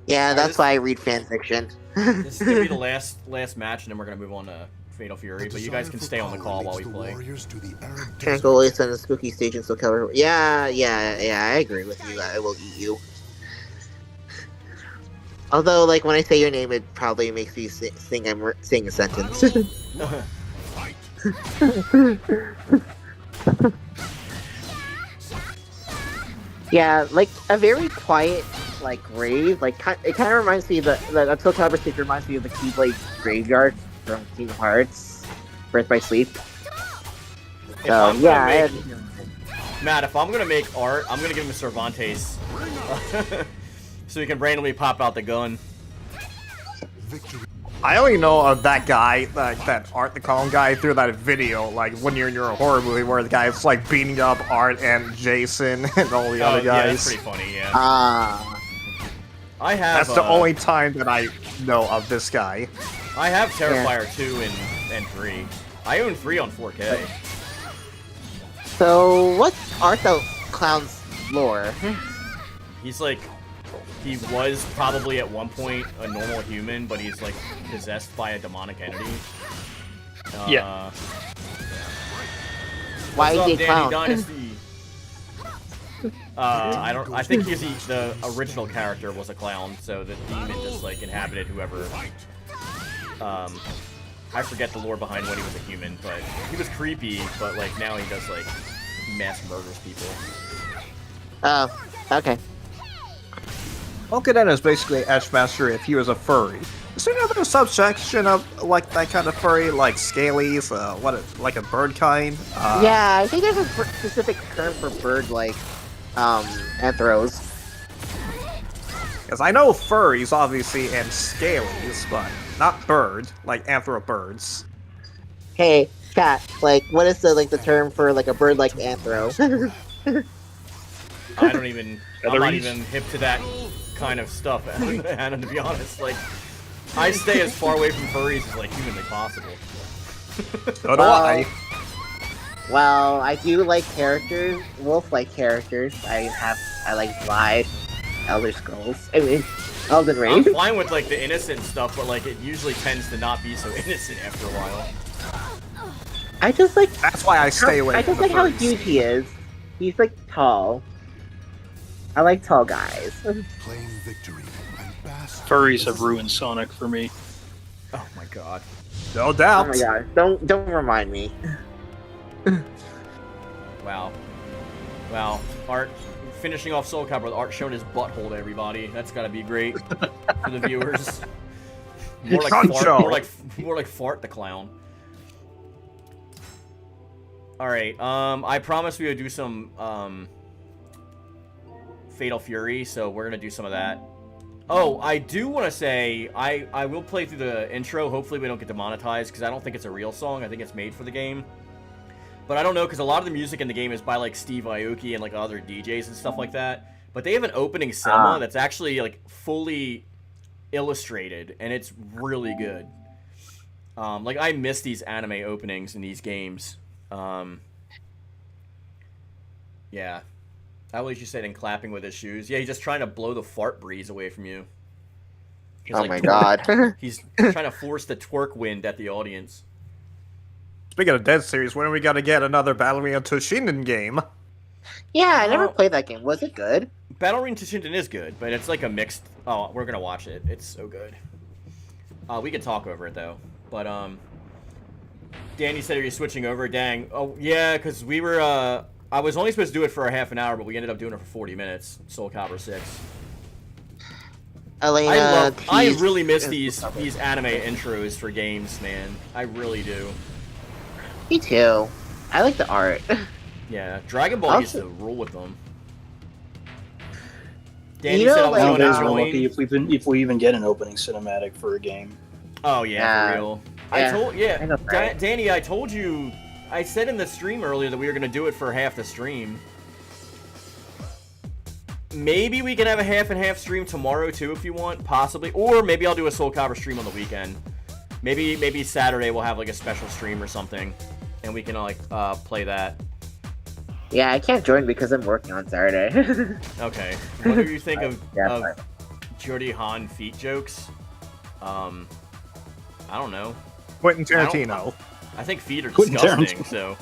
S2: Yeah, that's
S1: just-
S2: why I read fanfiction.
S1: This is gonna be the last match, and then we're gonna move on to Fatal Fury. But you guys can stay on the call while we play.
S2: Tranquil is on the spooky stage in SoulCalibur. Yeah, I agree with you. I will eat you. Although, like, when I say your name, it probably makes you think I'm saying a sentence. Yeah, like, a very quiet, like, grave. Like, it kind of reminds me of that SoulCalibur stage reminds me of the Keyblade graveyard from Kingdom Hearts, Birth by Sleep.
S1: If
S2: So,
S1: I'm
S2: yeah,
S1: gonna Matt, if I'm gonna make art, I'm gonna give him a Cervantes. So he can randomly pop out the gun.
S3: I only know of that guy, like that Art the Clone guy, through that video, like when you're in your horror movie where the guy's like beating up Art and Jason and all the other
S1: Yeah, that's
S3: guys.
S1: pretty funny, yeah. I have,
S3: That's the only time that I know of this guy.
S1: I have Terrifier 2 and 3. I own 3 on 4K.
S2: So, what's Art the Clown's lore?
S1: He's like, he was probably at one point a normal human, but he's like possessed by a demonic entity.
S5: Yeah.
S2: Why
S1: What's
S2: is
S1: up,
S2: he a
S1: Danny
S2: clown?
S1: Dynasty? I think the original character was a clown, so the demon just like inhabited whoever. I forget the lore behind when he was a human, but he was creepy. But like now he does like mass murders people.
S2: Oh, okay.
S3: Vulcan is basically Edgemaster if he was a furry. Is there another subsection of like that kind of furry, like scalies, like a bird kind?
S2: Yeah, I think there's a specific term for bird-like anthros.
S3: Because I know furries, obviously, and scalies, but not bird, like anthrobirds.
S2: Hey, chat. Like, what is the term for like a bird-like anthro?
S1: I don't even. I'm not
S5: Featheries?
S1: even hip to that kind of stuff, Anna, to be honest. Like, I stay as far away from furries as like humanly possible.
S3: So do I.
S2: Well, I do like characters, wolf-like characters. I like Glide, Elder Scrolls. I mean, Elden Ring.
S1: I'm fine with like the innocent stuff, but like it usually tends to not be so innocent after a while.
S2: I just like.
S3: That's why I stay away
S2: I
S3: from
S2: just
S3: the
S2: like how
S3: furries.
S2: huge he is. He's like tall. I like tall guys.
S4: Claim victory and bask.
S5: Furries have ruined Sonic for me.
S1: Oh my god.
S3: No
S2: Oh
S3: doubt.
S2: my god! Don't remind me.
S1: Wow. Wow. Art finishing off SoulCalibur with Art showing his butthole to everybody. That's gotta be great for the viewers. More like
S3: Concho.
S1: fart, more like Fart the Clown. Alright, I promised we would do some Fatal Fury, so we're gonna do some of that. Oh, I do want to say, I will play through the intro. Hopefully we don't get demonetized, because I don't think it's a real song. I think it's made for the game. But I don't know, because a lot of the music in the game is by, like, Steve Aoki and, like, other DJs and stuff like that. But they have an opening cinema that's actually, like, fully illustrated, and it's really good. Like, I miss these anime openings in these games. Yeah. How was you said in clapping with his shoes? Yeah, he's just trying to blow the fart breeze away from you. He's
S2: Oh
S1: like,
S2: my god.
S1: He's trying to force the twerk wind at the audience.
S3: Speaking of Dead Series, when are we gonna get another Ballerina Toshinden game?
S2: Yeah, I never played that game. Was it good?
S1: Battle Arena Toshinden is good, but it's like a mixed... Oh, we're gonna watch it. It's so good. We can talk over it, though. But, Danny said, are you switching over? Dang. Oh, yeah, because we were, I was only supposed to do it for a half an hour, but we ended up doing it for 40 minutes. SoulCalibur 6.
S2: Elena,
S1: I really miss these anime intros for games, man. I really do.
S2: Me too. I like the art.
S1: Yeah, Dragon Ball used to rule with them. Danny
S2: You know,
S1: said I was
S2: like,
S1: going to
S5: Nowadays, we're lucky
S1: join.
S5: if we even get an opening cinematic for a game.
S1: Oh yeah, for real.
S2: Yeah. I know, right?
S1: Danny, I told you. I said in the stream earlier that we were gonna do it for half the stream. Maybe we can have a half and half stream tomorrow too, if you want, possibly. Or maybe I'll do a SoulCalibur stream on the weekend. Maybe Saturday we'll have like a special stream or something, and we can like play that.
S2: Yeah, I can't join because I'm working on Saturday.
S1: Okay. What do you think of
S2: Yeah,
S1: Jordy Han feet jokes? I don't know.
S3: Quentin Tarantino.
S1: I think feet are
S5: Quentin
S1: disgusting, so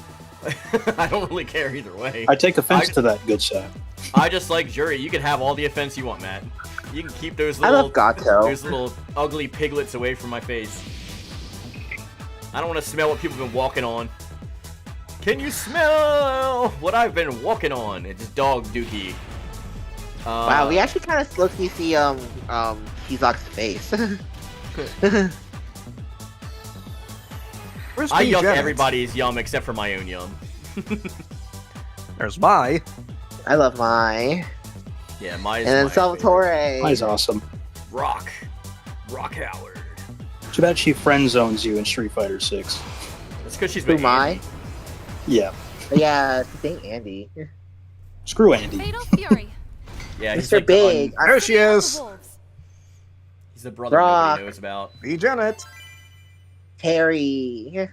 S1: I don't really care either way.
S5: I take offense to that, good sir.
S1: I just like jury. You can have all the offense you want, Matt. You can keep those
S2: I
S1: little,
S2: love Gato.
S1: those little ugly piglets away from my face. I don't want to smell what people have been walking on. Can you smell what I've been walking on? It's dog dookie.
S2: Wow, we actually kind of slowly see Kizak's face.
S3: Where's
S1: I
S3: B.
S1: yuck
S3: Janet?
S1: everybody's yum except for my own yum.
S3: There's my.
S2: I love my.
S1: Yeah, my.
S2: And then Salvatore.
S5: Mine's awesome.
S1: Rock Howard.
S5: Too bad she friend zones you in Street Fighter 6.
S1: It's because she's
S2: Who,
S1: with
S2: my?
S1: Andy.
S5: Yeah.
S2: Yeah, I think Andy.
S5: Screw Andy.
S6: Fatal Fury.
S1: Yeah, he's
S2: Mr.
S1: like the
S2: Big.
S3: There she is.
S6: Wolves.
S1: he's the brother
S2: Rock.
S1: nobody knows about.
S3: B. Janet.
S2: Terry.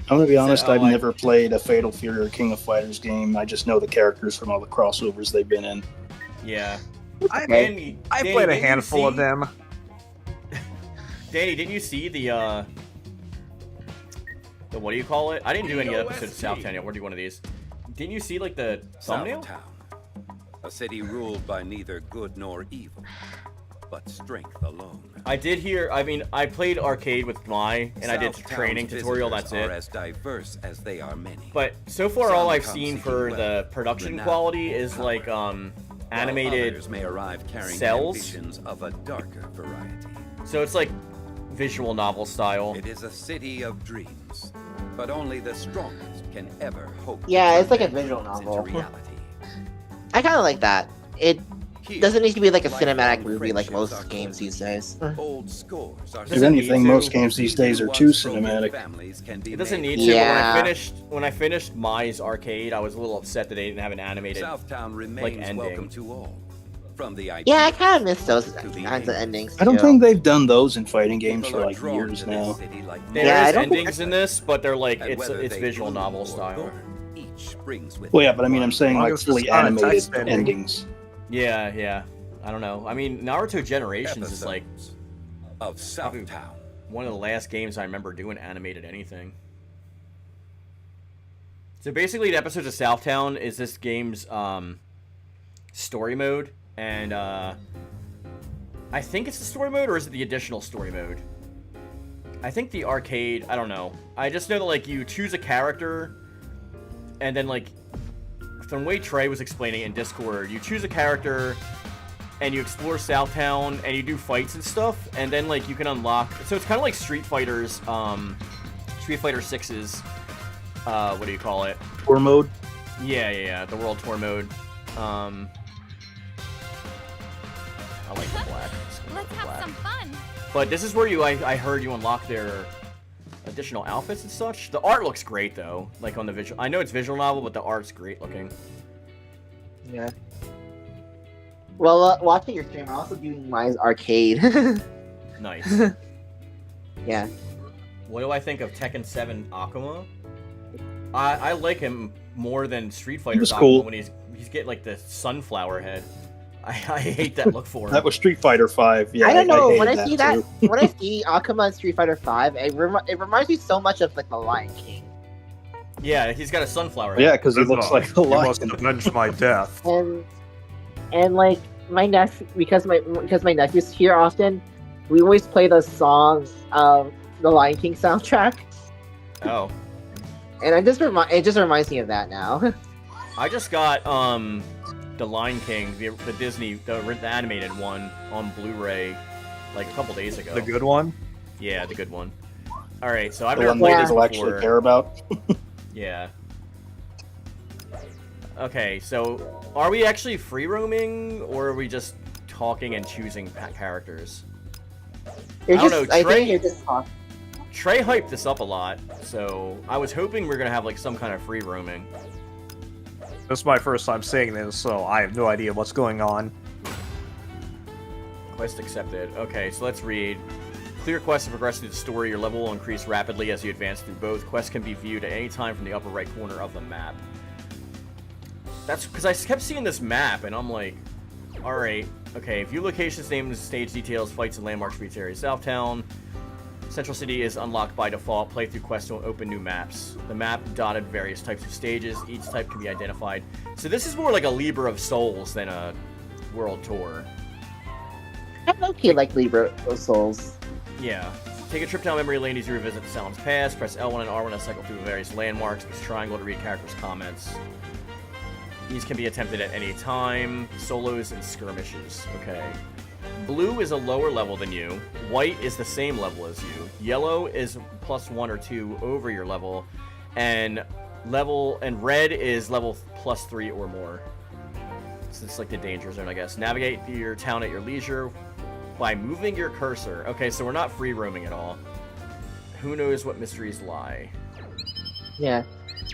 S5: I'm gonna be honest,
S1: oh,
S5: I've never played a Fatal Fury or King of Fighters game. I just know the characters from all the crossovers they've been in.
S1: Yeah.
S3: I
S1: Danny,
S3: played a
S1: didn't you
S3: handful of
S1: see-
S3: them.
S1: Danny, didn't you see the what do you call it? I didn't do any episodes of Southtown yet. We're doing one of these. Didn't you see like the thumbnail?
S7: Southtown, a city ruled by neither good nor evil, but strength alone.
S1: I did hear. I mean, I played arcade with Mai, and I did
S7: Southtown's
S1: training tutorial.
S7: visitors
S1: That's
S7: are
S1: it.
S7: as diverse as they are many.
S1: But so far, all I've
S7: Some come
S1: seen
S7: seeking
S1: for
S7: wealth,
S1: the production
S7: renown,
S1: quality is
S7: power,
S1: like
S7: while
S1: animated.
S7: others may arrive carrying
S1: cells.
S7: ambitions of a darker variety.
S1: So it's like visual novel style.
S7: It is a city of dreams, but only the strongest can ever hope. to
S2: Yeah, it's
S7: turn
S2: like a
S7: their
S2: visual
S7: dreams
S2: novel.
S7: Into reality.
S2: I kind of like that. It
S7: Here,
S2: doesn't need to be like a
S7: lifelong
S2: cinematic movie like
S7: friendships
S2: most
S7: are
S2: games these days.
S7: Old scores are
S5: If
S1: Doesn't need
S5: anything,
S1: to.
S5: most games these days are too cinematic.
S1: It doesn't need to.
S2: Yeah.
S1: But when I finished Mai's arcade, I was a little upset that they didn't have an animated.
S7: Southtown remains
S1: like, ending.
S7: welcome to all. From the
S2: Yeah, I kind of miss those kinds of endings.
S5: I don't
S2: too.
S5: think they've done those in fighting games
S7: People
S5: for
S7: are
S5: like
S7: drawn
S5: years
S7: to this
S5: now.
S7: city like
S1: There
S2: Yeah, I
S1: is
S2: don't think
S1: endings in this, but they're like
S7: and
S1: it's
S7: whether they
S1: visual
S7: bloom
S1: novel
S7: or
S1: style.
S7: burn, each brings with
S5: Well, yeah,
S7: it
S5: but I mean, I'm saying
S3: Long
S5: like
S3: as
S5: fully
S3: it's not a
S5: animated
S3: text ending.
S5: endings.
S1: Yeah. I don't know. I mean, Naruto Generations is like
S7: episodes of Southtown.
S1: one of the last games I remember doing animated anything. So basically, the episodes of Southtown is this game's story mode, and I think it's the story mode, or is it the additional story mode? I think the arcade. I don't know. I just know that like you choose a character, and then like from the way Trey was explaining it in Discord, you choose a character. And you explore Southtown, and you do fights and stuff, and then like you can unlock. So it's kind of like Street Fighter's, Street Fighter 6's, what do you call it?
S5: Tour mode.
S1: Yeah, the World Tour mode. I like the black. Let's go with
S6: Let's
S1: the
S6: have
S1: black.
S6: some fun.
S1: But this is where I heard you unlock their additional outfits and such. The art looks great though, like on the visual. I know it's visual novel, but the art's great looking.
S2: Yeah. Well, watching your stream, I'm also doing mine's arcade.
S1: Nice.
S2: Yeah.
S1: What do I think of Tekken 7 Akuma? I like him more than Street Fighter's
S5: was
S1: Akuma
S5: cool.
S1: when he's getting like the sunflower head. I hate that look for him.
S5: That was Street Fighter 5. Yeah,
S2: I don't know.
S5: hated
S2: When I see that,
S5: too.
S2: when I see Akuma in Street Fighter 5, it reminds me so much of like the Lion King.
S1: Yeah, he's got a sunflower head.
S5: Yeah, because he looks like a
S3: You
S5: lion.
S3: must avenge my death.
S2: And like my nephew, because my nephew's here often, we always play the songs of the Lion King soundtrack,
S1: Oh,
S2: and it just reminds me of that now.
S1: I just got the Lion King, the Disney, the animated one on Blu-ray like a couple days ago.
S3: The good one?
S1: Yeah, the good one. All right, so I've
S5: The
S1: never
S5: one
S1: played
S5: that
S1: this
S5: people
S1: before.
S5: actually care about.
S1: Yeah. Okay, so are we actually free roaming, or are we just talking and choosing characters?
S2: You're
S1: I don't
S2: just,
S1: know,
S2: I
S1: Trey-
S2: think you're just talking.
S1: Trey hyped this up a lot, so I was hoping we were gonna have like some kind of free roaming.
S3: This is my first time seeing this, so I have no idea what's going on.
S1: Quest accepted. Okay, so let's read. Clear quests to progress through the story. Your level will increase rapidly as you advance through both. Quests can be viewed at any time from the upper right corner of the map. That's because I kept seeing this map, and I'm like, alright, okay, view locations, names, stage details, fights, and landmarks for each area. Southtown, Central City is unlocked by default. Playthrough quests will open new maps. The map dotted various types of stages. Each type can be identified. So this is more like a Libra of Souls than a World Tour.
S2: I'm okay like Libra of Souls.
S1: Yeah. Take a trip down memory lane as you revisit the Sounds Past. Press L1 and R1 to cycle through various landmarks. Press triangle to read characters' comments. These can be attempted at any time. Solos and skirmishes. Okay. Blue is a lower level than you. White is the same level as you. Yellow is +1 or 2 over your level. And red is level +3 or more. So it's like the danger zone, I guess. Navigate your town at your leisure by moving your cursor. Okay, so we're not free roaming at all. Who knows what mysteries lie?
S2: Yeah.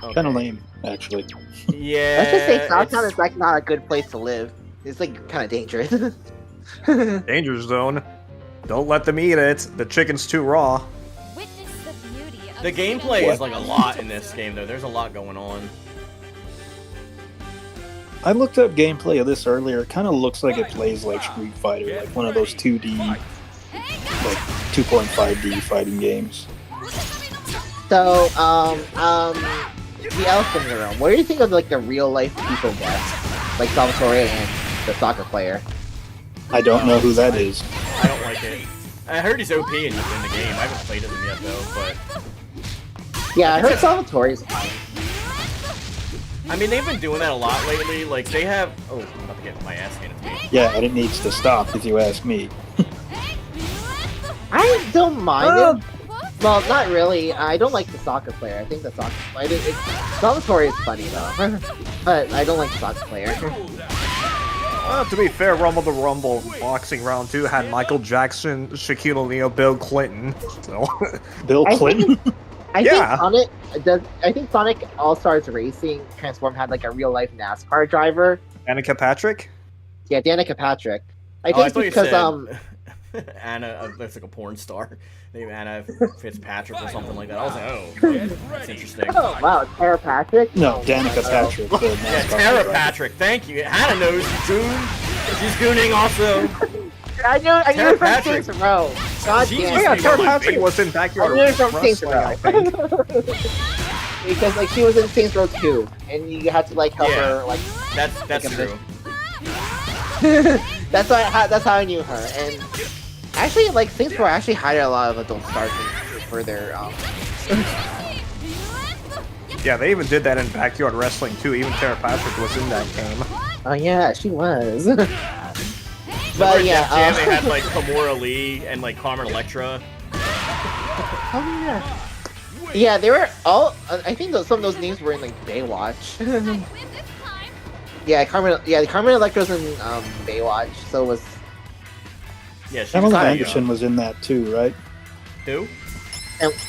S1: Okay.
S5: Kind of lame, actually.
S1: Yeah.
S2: Let's just say Southtown
S1: it's-
S2: is like not a good place to live. It's like kind of dangerous.
S3: Danger zone. Don't let them eat it. The chicken's too raw.
S6: Witness the beauty of
S1: The gameplay is like a lot in this game, though. There's a lot going on.
S5: I looked up gameplay of this earlier. It kind of looks like it plays like Street Fighter, like one of those 2D, like 2.5D fighting games.
S2: So, the elephant in the room. What do you think of like the real life people guests, like Salvatore and the soccer player?
S5: I don't know who that is.
S1: I don't like it. I heard he's OP in the game. I haven't played as him yet, though, but...
S2: Yeah, I heard Salvatore's fine.
S1: I mean, they've been doing that a lot lately. Like, they have... Oh, I'm about to get my ass handed to me.
S5: Yeah, and it needs to stop, if you ask me.
S2: I don't mind it. Well, not really. I don't like the soccer player. I think the soccer player... Salvatore is funny, though. But I don't like the soccer player.
S3: To be fair, Rumble the Rumble boxing round 2 had Michael Jackson, Shaquille O'Neal, Bill Clinton. So.
S5: Bill Clinton?
S2: I think Sonic All-Stars Racing Transform had like a real life NASCAR driver.
S3: Danica Patrick?
S2: Yeah, Danica Patrick.
S1: I think because Anna, that's like a porn star. Named Anna Fitzpatrick or something like that. I was like, oh, that's interesting.
S2: Oh wow, Tara Patrick?
S5: No, Danica Patrick.
S1: Yeah, Tara Patrick. Thank you. Hannah knows. Goon. She's gooning also.
S2: I knew from Saints Row. God damn.
S3: Yeah, Tara Patrick was in Backyard Wrestling, I think.
S2: Because like she was in Saints Row 2, and you had to like help her like.
S1: That's true.
S2: That's how I knew her. And actually, like Saints Row actually hired a lot of adult stars for their
S3: Yeah, they even did that in Backyard Wrestling too. Even Tara Patrick was in that game.
S2: Oh yeah, she was.
S1: But yeah, they had like Kimura Lee and like Carmen Electra.
S2: Oh yeah. Yeah, they were all. I think some of those names were in like Baywatch. Yeah, Carmen Electra's in Baywatch, so was.
S1: Yeah,
S5: Pamela Anderson was in that too, right?
S1: Who?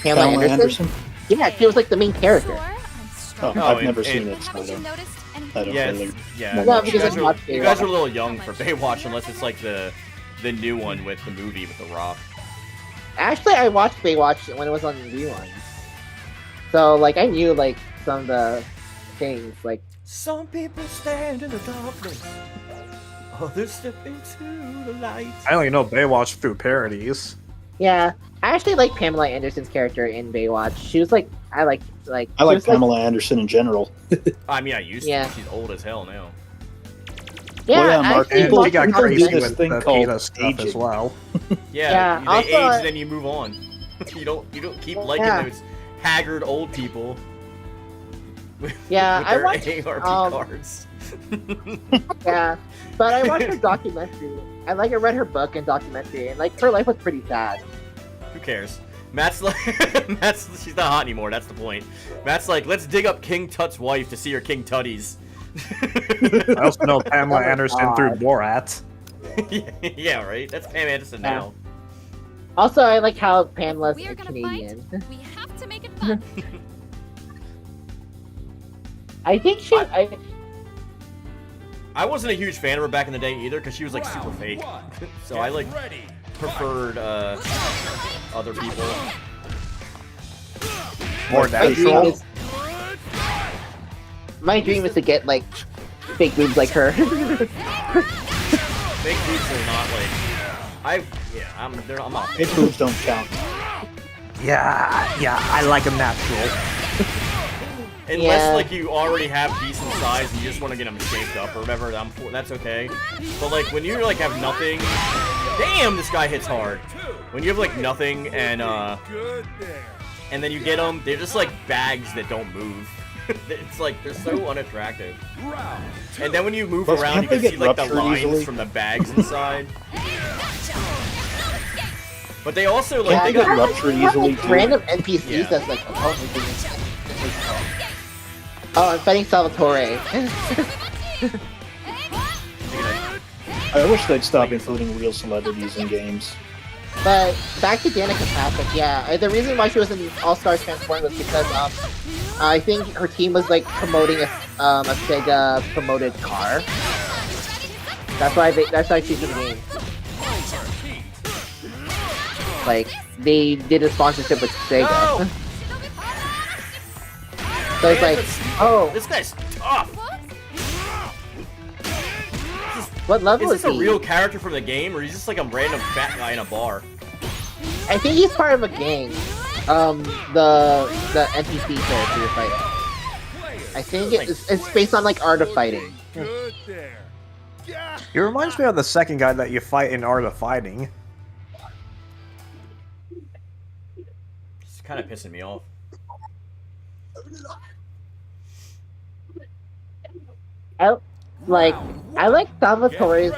S2: Pamela Anderson? Yeah, she was like the main character.
S5: Oh, I've never seen it, so I don't really.
S1: Yeah, you guys are a little young for Baywatch unless it's like the new one with the movie with The Rock.
S2: Actually, I watched Baywatch when it was on reruns. So, like, I knew, like, some of the things, like...
S1: Some people stand in the darkness, others step into the light.
S3: I only know Baywatch through parodies.
S2: Yeah, I actually like Pamela Anderson's character in Baywatch. She was, like, I like
S5: Pamela Anderson in general.
S1: I mean, I used to. She's old as hell now.
S2: Yeah,
S5: well, Mark,
S3: people got crazy
S5: this
S3: with
S5: thing
S3: the
S5: called
S3: PETA stuff as well.
S1: Yeah, they
S2: also,
S1: age, then you move on. you don't keep liking those haggard old people.
S2: Yeah,
S1: with
S2: I
S1: their
S2: watched
S1: ARP cards.
S2: Yeah, but I watched her documentary. I read her book and documentary, and like her life was pretty sad.
S1: Who cares? Matt's like, she's not hot anymore. That's the point. Matt's like, let's dig up King Tut's wife to see her King Tutties.
S3: I also know Pamela Anderson through Borat.
S1: Yeah, right. That's Pam Anderson now.
S2: Also, I like how Pamela's a Canadian.
S6: Fight. We have to make it fun.
S2: I think she.
S1: I wasn't a huge fan of her back in the day either because she was like super fake. So I like preferred other people.
S3: More natural.
S2: My dream is to get like fake boobs like her.
S1: Fake boobs are not like I'm not.
S5: Fake boobs don't count.
S3: Yeah, I like them natural.
S1: Unless like you already have decent size and you just want to get them shaped up or whatever, that's okay. But like when you like have nothing, damn, this guy hits hard. When you have like nothing and then you get them, they're just like bags that don't move. It's like they're so unattractive. And then when you move around, you can see like the lines from the bags inside. But they also like they
S5: get ruptured easily.
S2: Random NPCs that's like oh, I'm fighting Salvatore.
S5: I wish they'd stop including real celebrities in games.
S2: But back to Danica Patrick, yeah. The reason why she was in All Stars Transform was because I think her team was like promoting a Sega promoted car. That's why she's in the game. Like they did a sponsorship with Sega. So it's like, oh,
S1: This guy's tough.
S2: what level
S1: Is
S2: is
S1: this a
S2: he?
S1: real character from the game, or is he just like a random fat guy in a bar?
S2: I think he's part of a gang. The NPC character you're fighting. I think it's based on like art of fighting.
S4: Good there.
S3: He reminds me of the second guy that you fight in Art of Fighting.
S1: It's kind of pissing me off.
S2: I like Salvatore's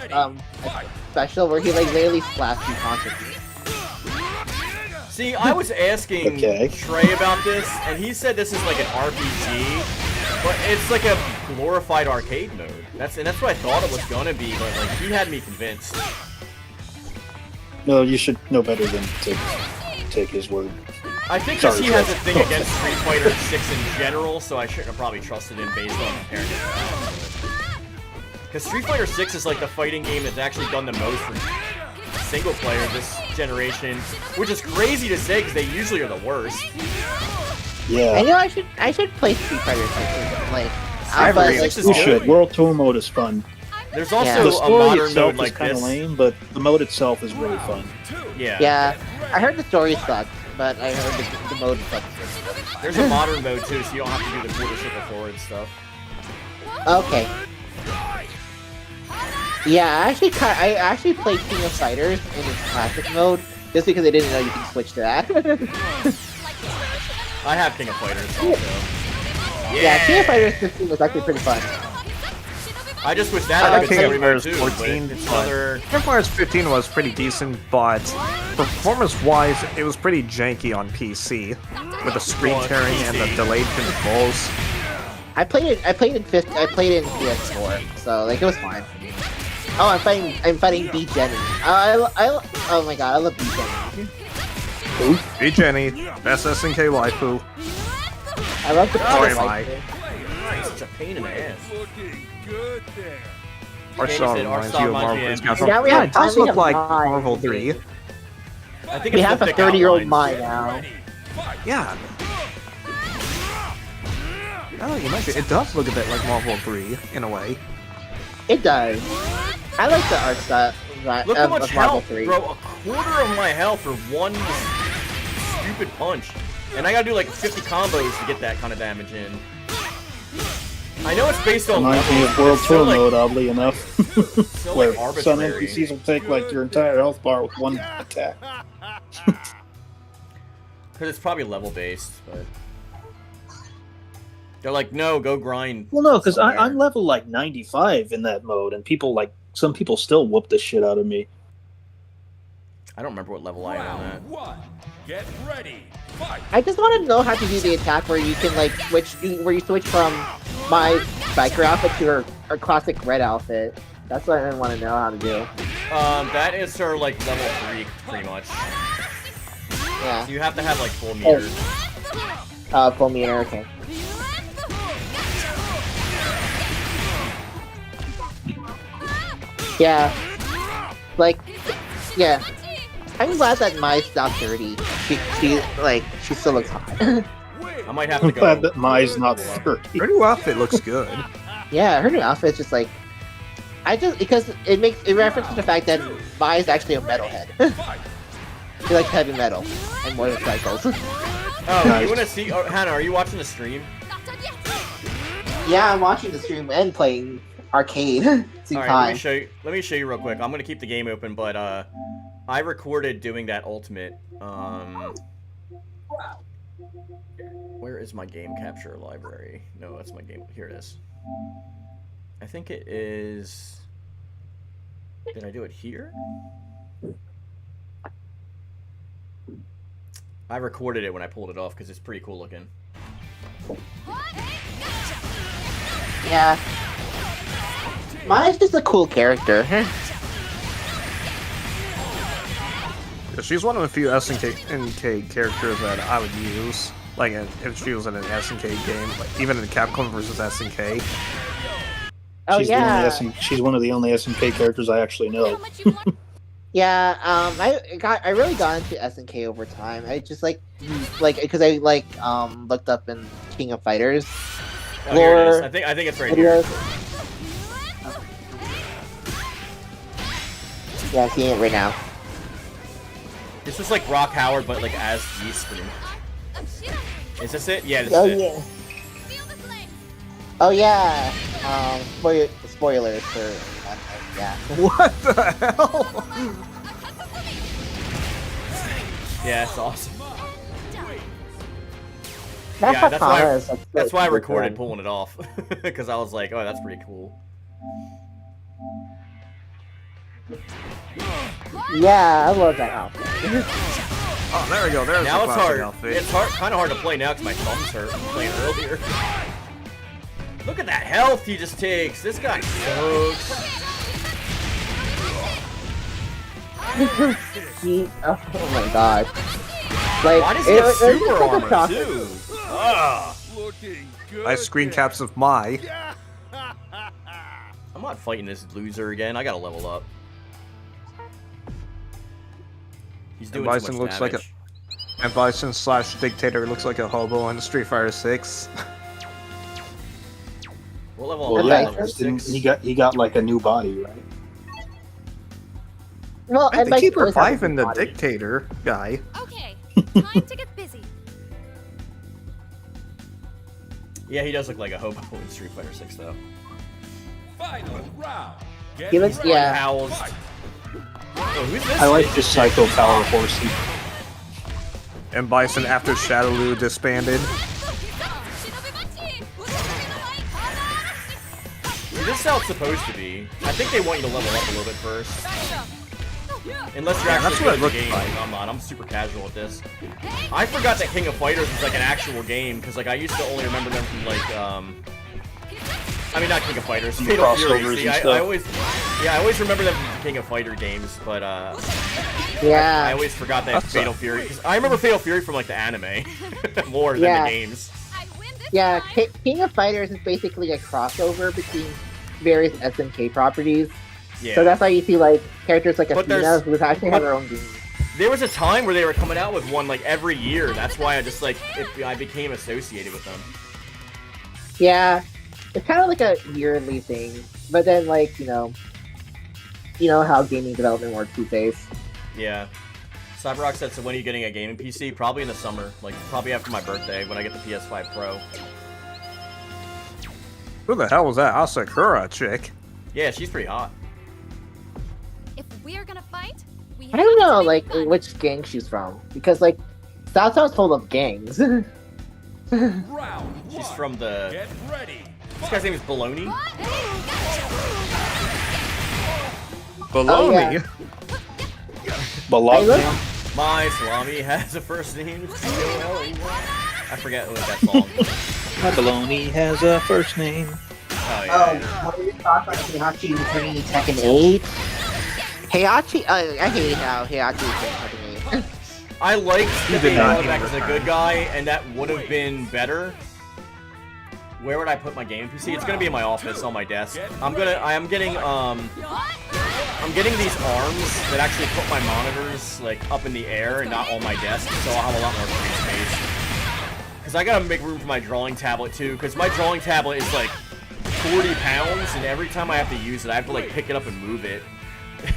S2: special where he like literally slaps you constantly.
S1: See, I was asking Trey about this, and he said this is like an RPG, but it's like a glorified arcade mode. That's what I thought it was gonna be, but like he had me convinced.
S5: No, you should know better than to take his word.
S1: I think because he has a thing against Street Fighter 6 in general, so I shouldn't have probably trusted him based on comparing it to that. Because Street Fighter 6 is like the fighting game that's actually done the most for single player this generation, which is crazy to say because they usually are the worst.
S5: Yeah.
S2: I know I should play Street Fighter 6. Like,
S5: You should. World Tour mode is fun.
S1: There's also
S5: the
S1: a
S5: story
S1: modern
S5: itself
S1: mode like
S5: is kind of
S1: this.
S5: lame, but the mode itself is really fun.
S1: Yeah.
S2: Yeah, I heard the story sucked, but I heard the mode sucked.
S1: There's a modern mode too, so you don't have to do the quarter circle forward stuff.
S2: Okay. Yeah, I actually played King of Fighters in its classic mode just because I didn't know you could switch to that.
S1: I have King of Fighters also.
S2: Yeah, King of Fighters 15 was actually pretty fun.
S1: I just wish that had a
S3: King
S1: good
S3: of
S1: story mode
S3: Fighters
S1: too.
S3: 14,
S1: It's another.
S3: King of Fighters 15 was pretty decent, but performance-wise, it was pretty janky on PC with the screen tearing and the delayed controls.
S2: I played in PS4, so like it was fine. Oh, I'm fighting B Jenny. Oh my god, I love B Jenny.
S3: Ooh, B Jenny, best SNK waifu.
S2: I love the
S3: Sorry,
S2: color
S3: Mike.
S1: It's such a pain in the ass.
S4: Good there.
S3: Our
S1: Yeah,
S3: song
S1: you said our
S3: reminds
S1: song
S3: you of
S1: reminds
S3: Marvel
S1: me
S3: vs.
S1: of
S3: Capcom.
S2: Now we
S3: Yeah,
S2: have-
S3: it does
S2: we
S3: look
S2: have
S3: like
S2: Mai.
S3: Marvel 3.
S1: I think
S2: We
S1: it's
S2: have
S1: the
S2: a
S1: thick
S2: 30-year-old
S1: outlines.
S2: Mai now.
S3: Yeah. Now that you mention it, it does look a bit like Marvel 3, in a way.
S2: It does. I like the art style
S1: Look how
S2: of
S1: much
S2: Marvel
S1: health,
S2: 3.
S1: bro. A quarter of my health for one stupid punch. And I gotta do like 50 combos to get that kind of damage in. I know it's based on
S5: Reminds me
S1: levels,
S5: of
S1: but
S5: World
S1: it's so,
S5: Tour
S1: like,
S5: mode, oddly enough.
S1: so,
S5: Where
S1: like,
S5: some
S1: arbitrary.
S5: NPCs will take like your entire health bar with one attack.
S1: Because it's probably level based, but they're like, no, go grind.
S5: Well, no, because
S1: somewhere.
S5: I'm level like 95 in that mode, and some people still whoop the shit out of me.
S1: I don't remember what level I am on that.
S4: One. Get ready. Fight.
S2: I just want to know how to do the attack where you can like switch from my biker outfit to her classic red outfit. That's what I want to know how to do.
S1: That is her like level 3, pretty much.
S2: Yeah.
S1: So you have to have like full meters.
S2: Full meter, okay. Yeah. Like, yeah. I'm glad that Mai's not 30. She still looks hot.
S1: I might have
S5: I'm
S1: to go.
S5: glad that Mai's not 30.
S3: Her new outfit looks good.
S2: Yeah, her new outfit's just like, because it references the fact that Mai is actually a metalhead. She likes heavy metal and motorcycles.
S1: Oh,
S5: Nice.
S1: you want to see? Oh, Hannah, are you watching the stream?
S2: Yeah, I'm watching the stream and playing arcade. Same
S1: All right,
S2: time.
S1: let me show you real quick. I'm gonna keep the game open, but I recorded doing that ultimate. Where is my game capture library? No, that's my game. Here it is. I think it is. Did I do it here? I recorded it when I pulled it off because it's pretty cool looking.
S2: Yeah. Mai's just a cool character.
S3: She's one of the few SNK characters that I would use. Like, if she was in an SNK game, like, even in Capcom versus SNK.
S2: Oh
S5: She's
S2: yeah.
S5: she's one of the only SNK characters I actually know.
S2: Yeah, I really got into SNK over time. I just like because I looked up in King of Fighters.
S1: Oh, here it is. I think it's right here.
S2: Yeah, I'm seeing it right now.
S1: This is like Rock Howard, but like as Yeast pretty much. Is this it? Yeah, this
S2: Oh
S1: is it.
S2: yeah. Oh yeah. Spoilers for yeah.
S3: What the hell?
S1: Yeah, it's awesome.
S2: That
S1: Yeah,
S2: katana is
S1: that's why I
S2: super
S1: recorded
S2: fun.
S1: pulling it off, because I was like, oh, that's pretty cool.
S2: Yeah, I love that outfit.
S3: Oh, there we go. There's
S1: Now
S3: the
S1: it's
S3: classic
S1: hard.
S3: outfit.
S1: It's kind of hard to play now because my thumbs hurt from playing earlier. Look at that health he just takes. This guy sucks.
S2: Oh my god. Like,
S1: Why does he have super
S2: just like a
S1: armor
S2: shock.
S1: too? Ah.
S3: Nice screen caps of my.
S1: I'm not fighting this loser again. I gotta level up. He's doing too much
S3: Bison looks like
S1: damage.
S3: And Bison slash Dictator looks like a hobo in Street Fighter 6.
S1: What level
S5: Well,
S1: am I?
S5: yeah,
S1: Level 6?
S5: he got like a new body, right?
S2: Well,
S3: I
S2: and
S3: think keep
S2: always have a
S3: reviving the
S2: body.
S3: Dictator guy.
S6: Okay, time to get busy.
S1: Yeah, he does look like a hobo in Street Fighter 6 though.
S7: Final round.
S2: He looks, yeah.
S1: Howls. Oh, who's this?
S5: I like this Psycho Power Horsey.
S3: And Bison after Shadowloo disbanded.
S1: This is how it's supposed to be. I think they want you to level up a little bit first. Unless you're
S3: Yeah, that's
S1: actually
S3: what it
S1: good at the
S3: looked
S1: game.
S3: like.
S1: I'm not. I'm super casual with this. I forgot that King of Fighters was like an actual game because like I used to only remember them from like I mean not King of Fighters, Fatal
S5: Crossovers
S1: Fury. See,
S5: and
S1: I
S5: stuff.
S1: always remember them from King of Fighter games, but I
S2: Yeah.
S1: always forgot that
S3: That's
S1: Fatal Fury. 'Cause I remember Fatal Fury from like the anime more than
S2: Yeah.
S1: the games.
S2: Yeah, King of Fighters is basically a crossover between various SNK properties.
S1: Yeah.
S2: So that's why you see like characters like
S1: But
S2: Athena,
S1: there's-
S2: who actually have her own game.
S1: There was a time where they were coming out with one like every year. That's why I just like I became associated with them.
S2: Yeah, it's kind of like a yearly thing. But then like you know how gaming development works these days.
S1: Yeah. Cyberrock said, so when are you getting a gaming PC? Probably in the summer. Like, probably after my birthday when I get the PS5 Pro.
S3: Who the hell was that Asakura chick?
S1: Yeah, she's pretty hot.
S6: If we're gonna fight, we
S2: I don't
S6: have to
S2: know
S6: make
S2: like
S6: it fun.
S2: which gang she's from because like Southtown's full of gangs.
S7: Round
S1: She's
S7: one.
S1: from the...
S7: Get ready.
S1: This guy's name is Baloney?
S3: Below
S2: yeah.
S3: me.
S5: Balot
S2: Hey, look.
S5: now?
S1: My salami has a first name. It's C-O-L-E-Y. I forget what that song is.
S5: My baloney has a first name.
S1: Oh, yeah.
S2: What are your thoughts on Heihachi returning in Tekken 8? Heihachi, I hate how Heihachi is in Tekken 8.
S1: I liked that
S3: did
S1: they
S3: not
S1: brought back
S3: get
S1: as a good guy, and that would have been better. Where would I put my gaming PC? It's gonna be in my office on my desk. I'm getting these arms that actually put my monitors like up in the air and not on my desk, so I'll have a lot more free space. Cause I gotta make room for my drawing tablet too, cause my drawing tablet is like 40 pounds, and every time I have to use it, I have to like pick it up and move it.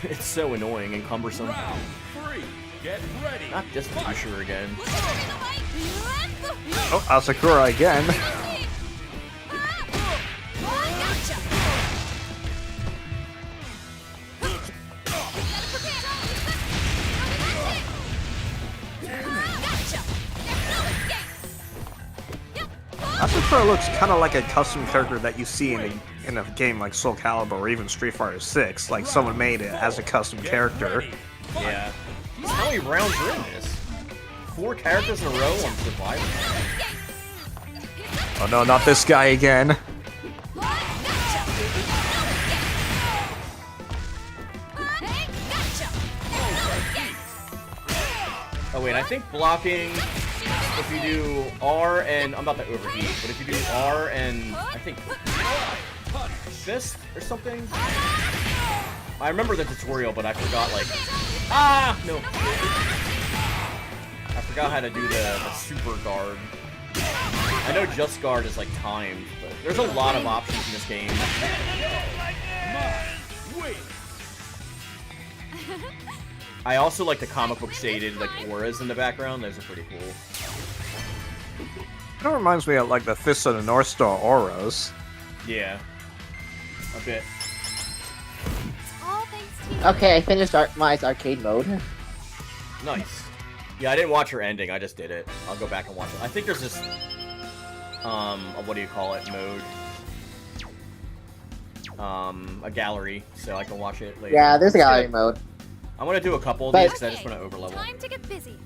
S1: It's so annoying and cumbersome.
S7: Round three. Get ready.
S1: Not this pusher again.
S3: Oh, Asakura again. Asakura looks kind of like a custom character that you see in a game like SoulCalibur or even Street Fighter 6. Like someone made it as a custom character.
S1: Yeah. How many rounds are in this? 4 characters in a row on Survivor.
S3: Oh no, not this guy again.
S1: Oh wait, I think blocking, if you do R and, I'm about to overheat, but if you do R and, I think, fist or something? I remember the tutorial, but I forgot, like... Ah! No. I forgot how to do the super guard. I know just guard is, like, timed, but there's a lot of options in this game. I also like the comic book shaded, like, auras in the background. Those are pretty cool.
S3: It reminds me of, like, the Fist of the North Star auras.
S1: Yeah. A bit.
S6: All thanks to you.
S2: Okay, I finished my arcade mode.
S1: Nice. Yeah, I didn't watch her ending. I just did it. I'll go back and watch it. I think there's this, what do you call it, mode. A gallery, so I can watch it later.
S2: Yeah, there's a gallery mode.
S1: I'm gonna do a couple of
S2: But-
S1: these because I just want to overlevel.
S6: Time to get busy.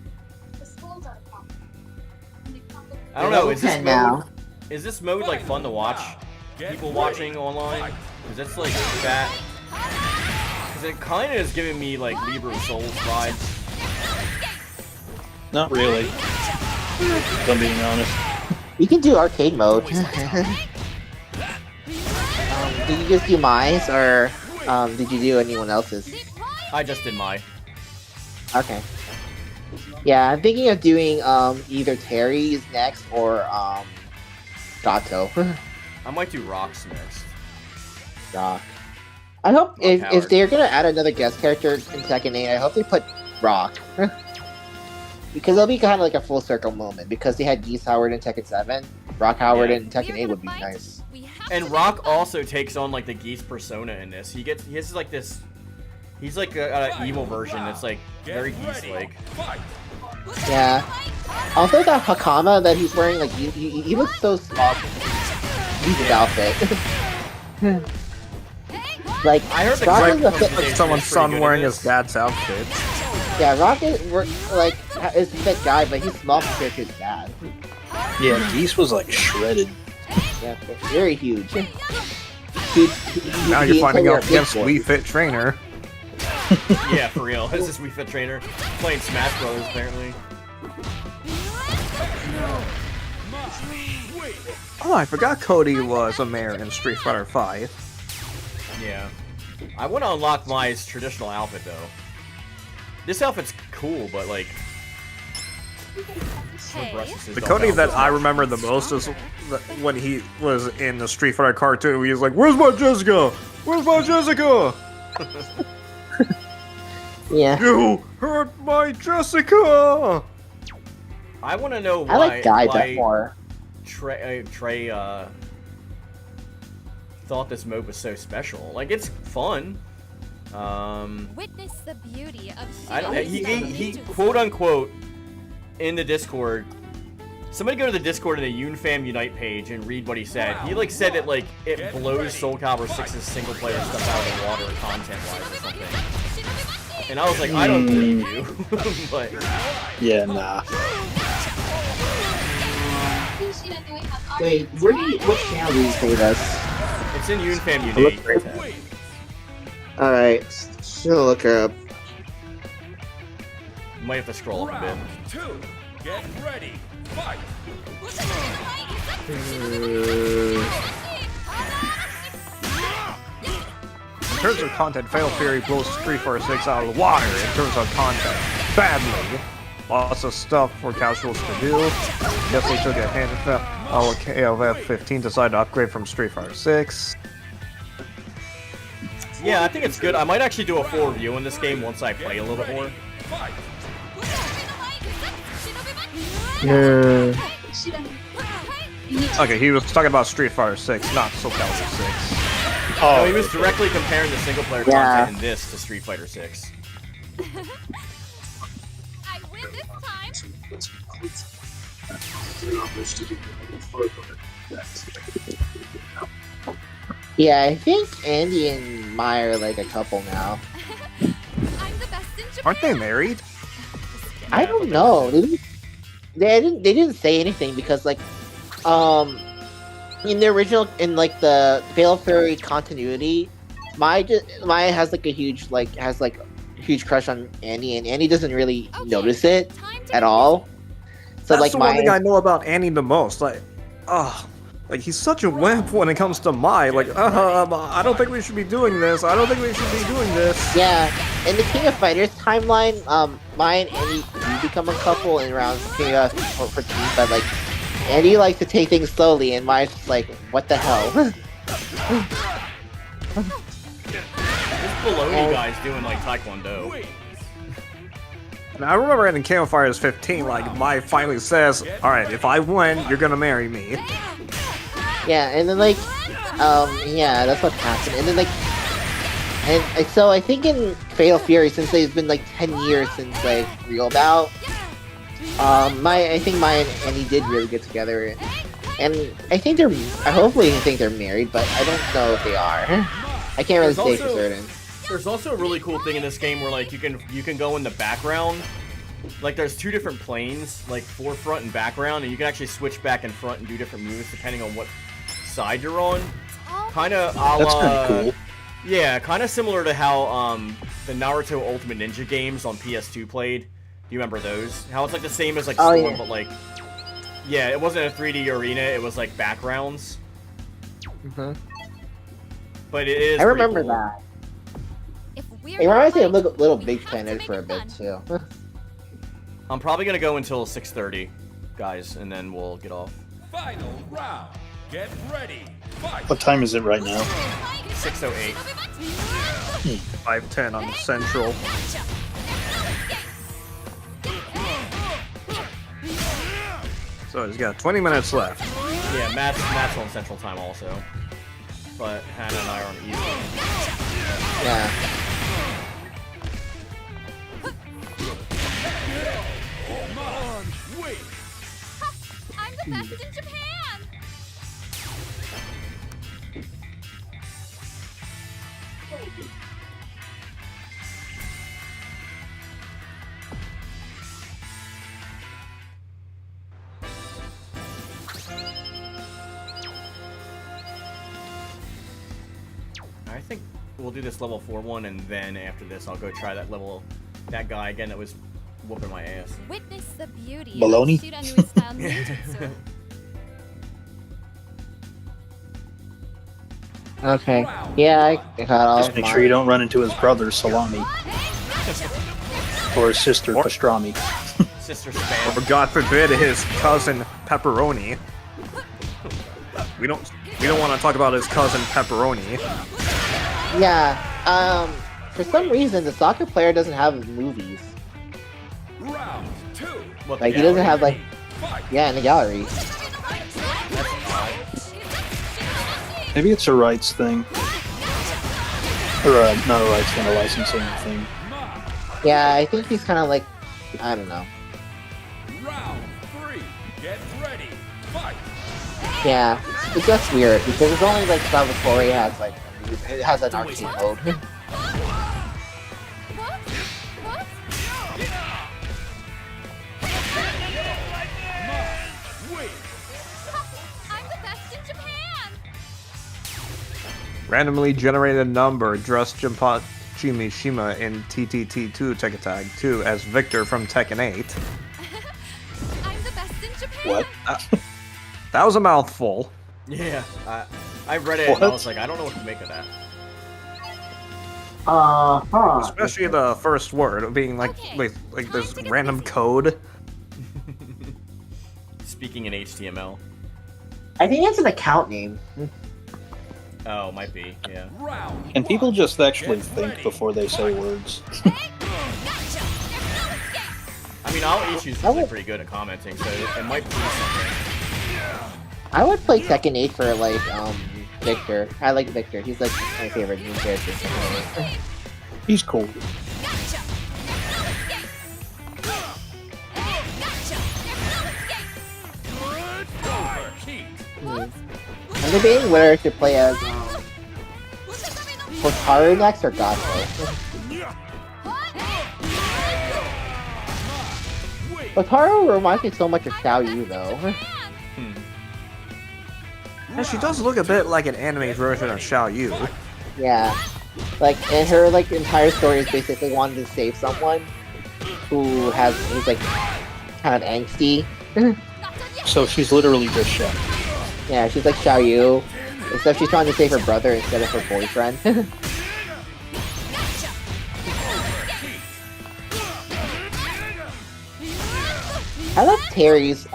S1: I don't know.
S2: Level 10
S1: Is this mode like fun to watch? People watching online? Because it's like that. Because it kind of is giving me like Libra Souls vibes.
S5: Not really. If I'm being honest.
S2: You can do arcade mode. Did you just do mine, or did you do anyone else's?
S1: I just did my.
S2: Okay. Yeah, I'm thinking of doing either Terry's next or Gato.
S1: I might do Rocks next.
S2: Rock. I hope if
S1: Howard.
S2: they're gonna add another guest character in Tekken 8, I hope they put Rock. Because it'll be kind of like a full circle moment. Because they had Geese Howard in Tekken 7, Rock Howard
S1: Yeah.
S2: in Tekken 8 would be nice.
S1: And Rock also takes on like the Geese persona in this. He has like this. He's like an evil version that's like very Geese-like.
S2: Yeah. Also, that Hakama that he's wearing, like he looks so small. He's his outfit. Like
S1: I heard the
S2: Rock
S1: clip
S2: is a
S1: from
S2: fit.
S1: today is
S3: Someone's
S1: pretty
S3: son
S1: good in
S3: wearing
S1: this.
S3: his dad's outfit.
S2: Yeah, Rock is like is a fit guy, but he's small compared to his dad.
S5: Yeah, Geese was like shredded.
S2: Yeah, very huge.
S3: Now you're finding out against Wii Fit Trainer.
S1: Yeah, for real. This is Wii Fit Trainer playing Smash Brothers apparently.
S3: Oh, I forgot Cody was a mayor in Street Fighter V.
S1: Yeah. I want to unlock my traditional outfit though. This outfit's cool, but like.
S3: The Cody that I remember the most is when he was in the Street Fighter cartoon. He was like, "Where's my Jessica? Where's my Jessica?
S2: Yeah.
S3: You hurt my Jessica!"
S1: I want to know why.
S2: I like Guy that more.
S1: Trey thought this mode was so special. Like it's fun.
S6: Witness the beauty of
S1: He quote unquote in the Discord. Somebody go to the Discord in the Yoon-Fam Yoonite page and read what he said. He like said that like it blows SoulCalibur 6's single player stuff out of the water content wise or something. And I was like, I don't believe you. But
S5: Yeah, nah.
S2: Wait, what channel do you say this?
S1: it's in Yoon-Fam Yoonite.
S2: Alright, she'll look her up.
S1: You might have to scroll up a bit.
S7: Get ready. Fight.
S3: In terms of content, Fatal Fury blows Street Fighter 6 out of the water in terms of content. Badly. Lots of stuff for casuals to do. Guess they took a hand in KOF 15 decided to upgrade from Street Fighter 6.
S1: Yeah, I think it's good. I might actually do a full review in this game once I play a little bit more.
S3: Okay, he was talking about Street Fighter 6, not SoulCalibur 6.
S1: Oh, he was directly comparing the single player
S2: Yeah.
S1: content in this to Street Fighter 6.
S6: I win this time.
S2: Yeah, I think Andy and Mai are like a couple now.
S6: I'm the best in Japan.
S3: Aren't they married?
S2: I don't know. They didn't say anything because like in the original the Fatal Fury continuity, Mai has like a huge crush on Andy, and Andy doesn't really
S6: Okay,
S2: notice it
S6: time to
S2: at
S6: get
S2: all. So
S3: That's
S2: like
S3: the one thing I
S2: Mai
S3: know about Annie the most. Like, oh, Like, he's such a wimp when it comes to Mai. Like, I don't think we should be doing this. I don't think we should be doing this.
S2: Yeah, in the King of Fighters timeline, Mai and Andy do become a couple in rounds 14, but like, Andy likes to take things slowly, and Mai's just like, what the hell?
S1: This baloney guy's doing like Taekwondo.
S3: Now, I remember in King of Fighters 15, like, Mai finally says, alright, if I win, you're gonna marry me.
S2: Yeah, and then like, yeah, that's what happened. And then like, and so I think in Fatal Fury, since it's been like 10 years since like Real Bout, I think Mai and Andy did really get together, and I think hopefully they're married, but I don't know if they are. I can't really say for certain.
S1: There's also a really cool thing in this game where like you can go in the background. Like there's two different planes, like forefront and background, and you can actually switch back and front and do different moves depending on what side you're on. Kind of a la...
S5: That's kind of cool.
S1: Yeah, kind of similar to how the Naruto Ultimate Ninja games on PS2 played. Do you remember those? How it's like the same as like Storm,
S2: yeah.
S1: But like, yeah, it wasn't a 3D arena. It was like backgrounds.
S2: Mm-hmm.
S1: But it is.
S2: I remember
S1: cool.
S2: that.
S6: If we're
S2: It reminds me of
S6: gonna fight,
S2: Little
S6: we
S2: Big
S6: have to
S2: Planet
S6: make
S2: for a
S6: it
S2: bit
S6: fun.
S2: too.
S1: I'm probably gonna go until 6:30, guys, and then we'll get off.
S8: Final round. Get ready. Fight.
S5: What time is it right now?
S1: 6:08.
S3: 5:10 on the Central. So he's got 20 minutes left.
S1: Yeah, Matt's on Central Time also, but Hannah and I are on Eastern.
S2: Yeah.
S8: Come on, wait.
S6: I'm the best in Japan!
S1: I think we'll do this level 4 one, and then after this, I'll go try that guy again that was whooping my ass.
S6: Witness the beauty
S5: Baloney?
S6: of Shiranui-style ninjutsu.
S2: Okay. Yeah, I got all
S5: Just
S2: of
S5: make
S2: mine.
S5: sure you don't run into his brother, Salami. Or his sister,
S2: What?
S5: Pastrami.
S1: Sister
S3: Or
S1: spam.
S3: God forbid his cousin Pepperoni. We don't want to talk about his cousin Pepperoni.
S2: Yeah. For some reason, the soccer player doesn't have movies.
S8: Round 2.
S1: What,
S2: Like
S1: the
S2: he doesn't
S1: gallery?
S2: have like,
S8: Fight.
S2: yeah, in the gallery.
S5: Maybe it's a rights thing. Or not a rights thing, a licensing thing.
S2: Yeah, I think he's kind of like, I don't know.
S8: Round 3. Get ready. Fight.
S2: Yeah, it gets weird because it's only like Salvatore has like, it has an arcade mode.
S8: Wait.
S6: I'm the best in Japan!
S3: Randomly generated number dressed Mishima in TTT2 Tekken Tag 2 as Victor from Tekken 8.
S6: I'm the best in Japan!
S5: What?
S3: That was a mouthful.
S1: Yeah, I read it and I
S5: What?
S1: was like, I don't know what to make of that.
S3: Especially the first word being like this random code.
S1: Speaking in HTML.
S2: I think it's an account name.
S1: Oh, might be, yeah.
S8: Round.
S5: And people just actually think before they say words.
S1: I mean, I'll issues usually pretty good at commenting, so it might be something.
S2: I would play Tekken 8 for like Victor. I like Victor. He's like my favorite new character. in Tekken 8.
S5: He's cool.
S2: I'm debating whether to play as Hotaru next or Gato. Hotaru reminds me so much of Xiao Yu though.
S3: And she does look a bit like an anime version of Xiao Yu.
S2: Yeah. Like, and her like entire story is basically wanting to save someone who's like kind of angsty.
S5: So she's literally just Chef.
S2: Yeah, she's like Xiao Yu, except she's trying to save her brother instead of her boyfriend. I love Terry's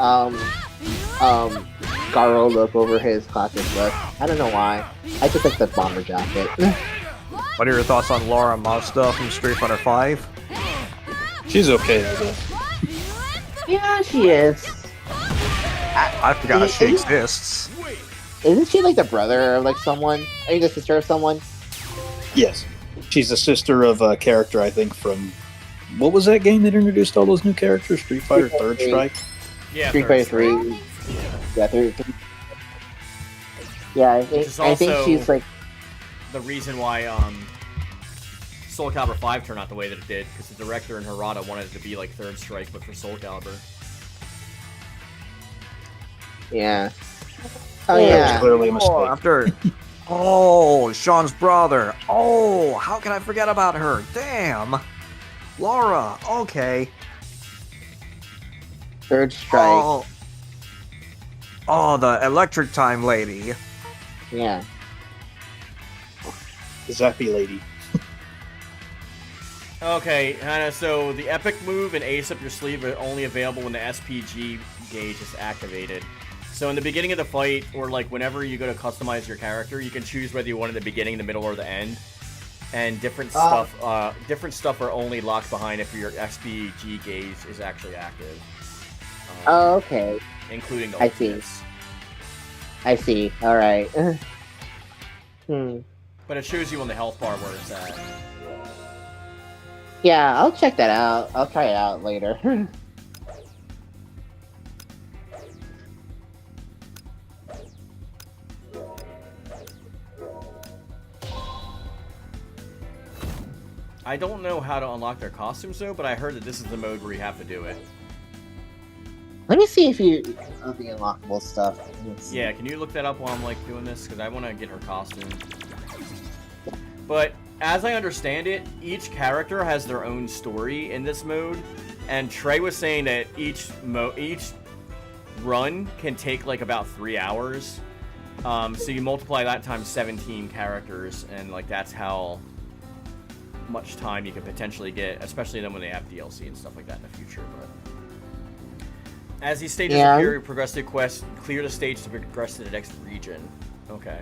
S2: Garo look over his classic look. I don't know why. I just like the bomber jacket.
S3: What are your thoughts on Laura Mazda from Street Fighter 5?
S5: She's okay, I guess.
S2: Yeah, she is.
S3: I forgot she exists.
S2: Isn't she like the brother of like someone? Are you the sister of someone?
S5: Yes. She's the sister of a character, I think, from... What was that game that introduced all those new characters? Street Fighter Third Strike?
S1: Yeah,
S2: Street Fighter 3. Yeah, 3. Yeah, I think she's like...
S1: The reason why SoulCalibur 5 turned out the way that it did, because the director and Harada wanted it to be like Third Strike, but for SoulCalibur.
S2: Yeah. Oh
S5: That
S2: yeah.
S5: was clearly a mistake.
S3: Oh, after... Oh, Sean's brother. Oh, how can I forget about her? Damn. Laura, okay.
S2: Third Strike.
S3: Oh, the Electric Time lady.
S2: Yeah.
S5: The Zappy lady.
S1: Okay, Hannah, so the epic move and Ace Up Your Sleeve are only available when the SPG gauge is activated. So in the beginning of the fight, or like whenever you go to customize your character, you can choose whether you want it at the beginning, the middle, or the end. And different stuff are only locked behind if your SPG gauge is actually active.
S2: Oh, okay.
S1: Including the
S2: I see.
S1: ultimates.
S2: I see. Alright.
S1: But it shows you on the health bar where it's at.
S2: Yeah, I'll check that out. I'll try it out later.
S1: I don't know how to unlock their costumes though, but I heard that this is the mode where you have to do it.
S2: Let me see if you the unlockable stuff.
S1: Yeah, can you look that up while I'm like doing this? Because I want to get her costume. But as I understand it, each character has their own story in this mode, and Trey was saying that each run can take like about 3 hours. So you multiply that times 17 characters, and like that's how much time you can potentially get, especially then when they have DLC and stuff like that in the future. But as these stages appear, you progress the quest, clear the stage to progress to the next region. Okay.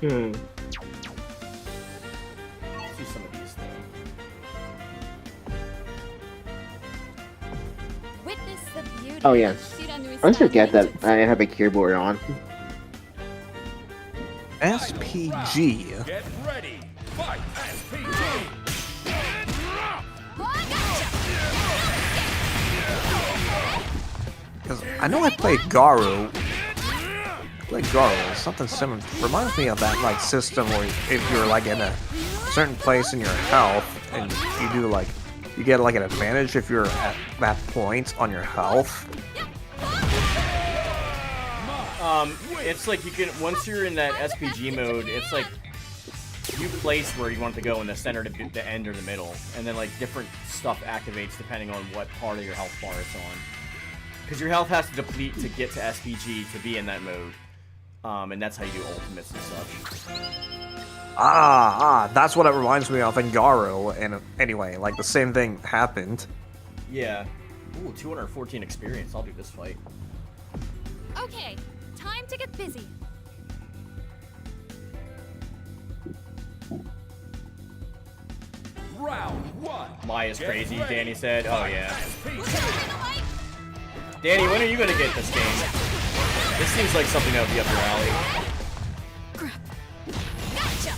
S2: Hmm.
S1: Let's do some of these things.
S6: Witness the beauty.
S2: Oh yeah. I always forget that I have a keyboard on.
S3: SPG.
S8: Get ready. Fight. SPG.
S3: Because I know I played Garu. Something similar. Reminds me of that like system where if you're like in a certain place in your health and you do like you get like an advantage if you're at that point on your health.
S1: It's like you can, once you're in that SPG mode, it's like you place where you want it to go in the center, the end, or the middle, and then like different stuff activates depending on what part of your health bar it's on. Because your health has to deplete to get to SPG to be in that mode, and that's how you do ultimates and such.
S3: That's what it reminds me of in Garu, and anyway, like the same thing happened.
S1: Yeah. Ooh, 214 experience. I'll do this fight.
S6: Okay, time to get busy.
S8: Round one.
S1: Maya's
S8: Get
S1: crazy,
S8: ready.
S1: Danny said. Oh yeah.
S8: SPG.
S1: Danny, when are you gonna get this game? This seems like something that would be up your alley.
S6: Gotcha.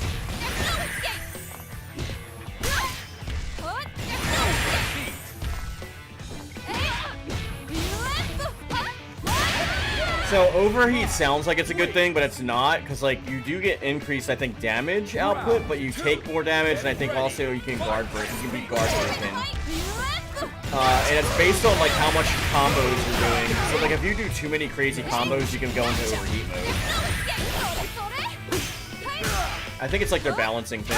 S1: So overheat sounds like it's a good thing, but it's not, because like you do get increased, I think, damage output, but you take more damage, and I think also you can guard break. You can be guard broken. And it's based on like how much combos you're doing. So like if you do too many crazy combos, you can go into overheat mode. I think it's like their balancing thing.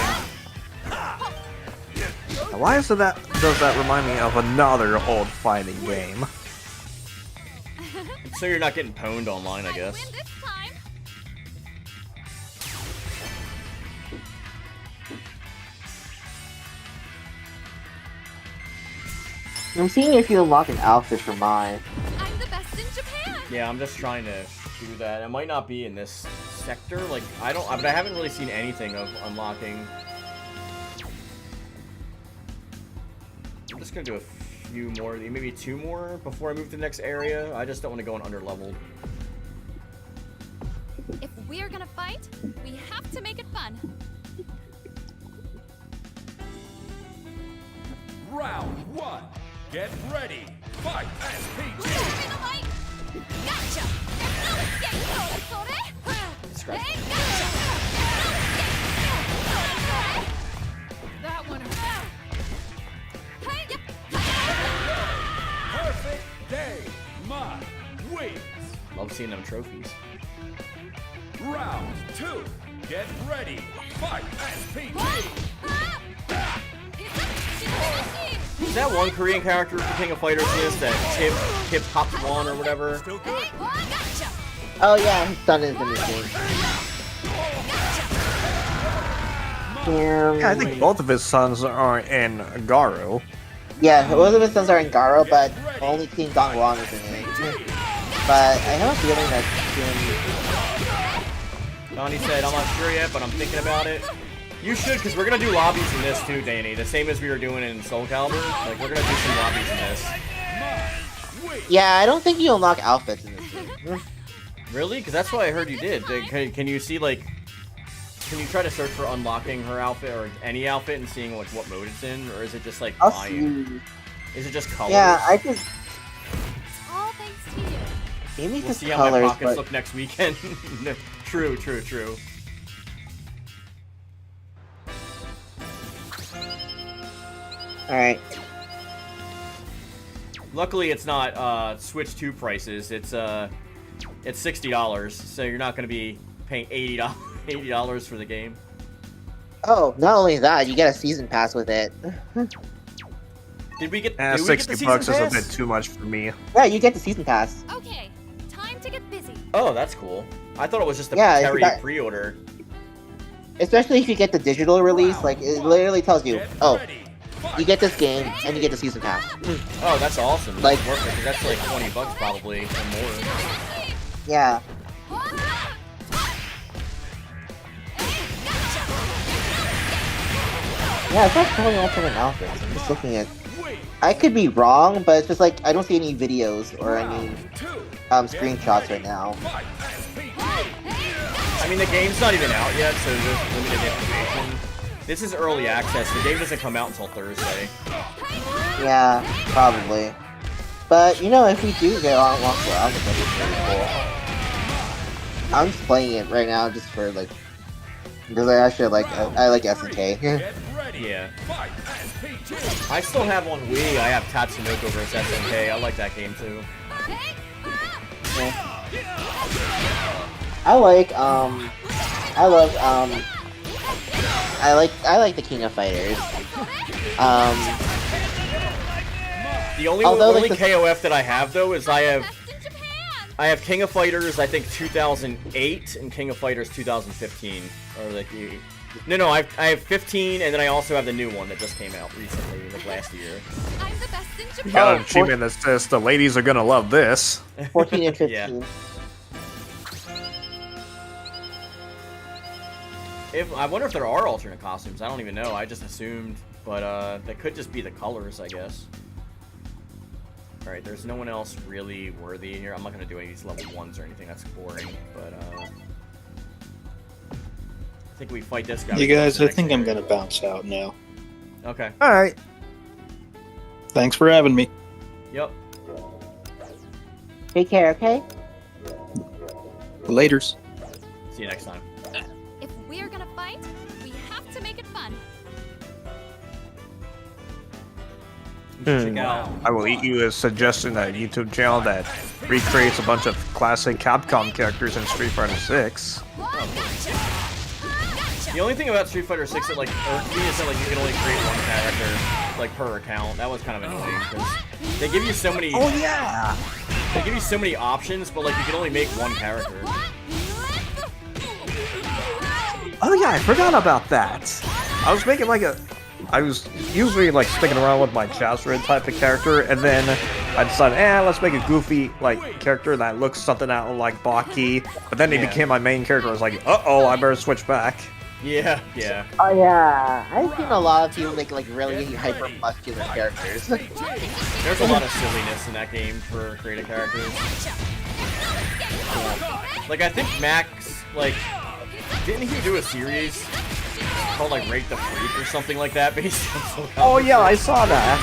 S3: Why is that? Does that remind me of another old fighting game?
S1: So you're not getting pwned online, I guess.
S6: Win this time.
S2: I'm seeing if you unlock an outfit for mine.
S6: I'm the best in Japan.
S1: Yeah, I'm just trying to do that. It might not be in this sector. Like, but I haven't really seen anything of unlocking. I'm just gonna do a few more, maybe 2 more before I move to the next area. I just don't want to go on underleveled.
S6: If we're gonna fight, we have to make it fun.
S8: Round 1. Get ready. Fight. SPG.
S6: Dynamite. Gotcha. No escape.
S1: Scratch.
S6: Hey, gotcha. No escape. That one hurt. Hey, yep.
S8: Perfect day. My wins.
S1: Love seeing them trophies.
S8: Round 2. Get ready. Fight. SPG.
S1: Is that one Korean character from King of Fighters in this that Tip Pops One or whatever?
S2: Oh yeah, his son is in this game.
S3: Yeah, I think both of his sons are in Garo.
S2: Yeah, both of his sons are in Garo, but only King Dongwon is in it. But I have a feeling that
S1: Donnie said, I'm not sure yet, but I'm thinking about it. You should, because we're going to do lobbies in this too, Danny. The same as we were doing in SoulCalibur. Like, we're going to do some lobbies in this.
S2: yeah, I don't think you unlock outfits in this game.
S1: Really? Because that's what I heard you did. Can you see, like... Can you try to search for unlocking her outfit or any outfit and seeing like what mode it's in? Or is it just, like,
S2: I'll
S1: buying?
S2: see.
S1: Is it just colors?
S2: Yeah, I just...
S6: All thanks to you.
S2: Maybe
S1: We'll
S2: just
S1: see how my
S2: colors,
S1: pockets
S2: but...
S1: look next weekend. True, true, true.
S2: Alright.
S1: Luckily, it's not Switch 2 prices. It's $60, so you're not going to be paying $80 for the game.
S2: Oh, not only that, you get a season pass with it.
S1: Did we get?
S3: Eh,
S1: did we get the
S3: 60 bucks
S1: season
S3: is a
S1: pass?
S3: bit too much for me.
S2: Yeah, you get the season pass.
S6: Okay, time to get busy.
S1: Oh, that's cool. I thought it was just a
S2: Yeah,
S1: Terry
S2: that-
S1: pre-order.
S2: Especially if you get the digital release, like, it literally tells you, oh, you get this game, and you get the season pass.
S1: Oh, that's awesome.
S2: Like-
S1: That's worth it, 'cause that's like $20 probably or more.
S2: Yeah. Yeah, it's not showing alternate outfits. I'm just looking at... I could be wrong, but it's just like, I don't see any videos or any screenshots right now.
S1: I mean, the game's not even out yet, so there's limited information. This is early access. The game doesn't come out until Thursday.
S2: Yeah, probably. But, you know, if we do get on longer outfits, that'd be pretty cool. I'm just playing it right now just for, like... Because I actually like... I like SNK.
S1: Yeah. I still have on Wii. I have Tatsunoko vs SNK. I like that game too.
S2: I like the King of Fighters.
S1: The only
S2: Although,
S1: only
S2: like,
S1: KOF that I have though is I have King of Fighters I think 2008 and King of Fighters 2015 or like no I have 15 and then I also have the new one that just came out recently like last year.
S6: I'm the best in Japan.
S3: Got an achievement that says the ladies are gonna love this.
S2: 14 and 15.
S1: Yeah. I wonder if there are alternate costumes. I don't even know. I just assumed, but that could just be the colors, I guess. All right, there's no one else really worthy in here. I'm not gonna do any of these level 1s or anything. That's boring. But I think we fight this guy.
S5: You guys, I think I'm gonna bounce out now.
S1: Okay.
S3: All right.
S5: Thanks for having me.
S1: Yep.
S2: Take care, okay?
S5: Laters.
S1: See you next time.
S6: If we're gonna fight, we have to make it fun.
S1: You should check out.
S3: I will eat you is suggesting a YouTube channel that recreates a bunch of classic Capcom characters in Street Fighter 6.
S6: Gotcha.
S1: The only thing about Street Fighter 6 that like irked me is that like you can only create one character like per account. That was kind of annoying because they give you so many.
S3: Oh yeah.
S1: They give you so many options, but like you can only make one character.
S3: Oh yeah, I forgot about that. I was making like I was usually like sticking around with my Jasrid type of character, and then I decided, let's make a goofy like character that looks something out like Baki. But then he became my main character. I was like, uh-oh, I better switch back.
S1: Yeah, yeah.
S2: Oh yeah, I've seen a lot of people make like really hyper muscular characters.
S1: There's a lot of silliness in that game for creative characters. Like I think Max, like, didn't he do a series called like Rate the Freak or something like that based on SoulCalibur?
S3: Oh yeah, I saw that.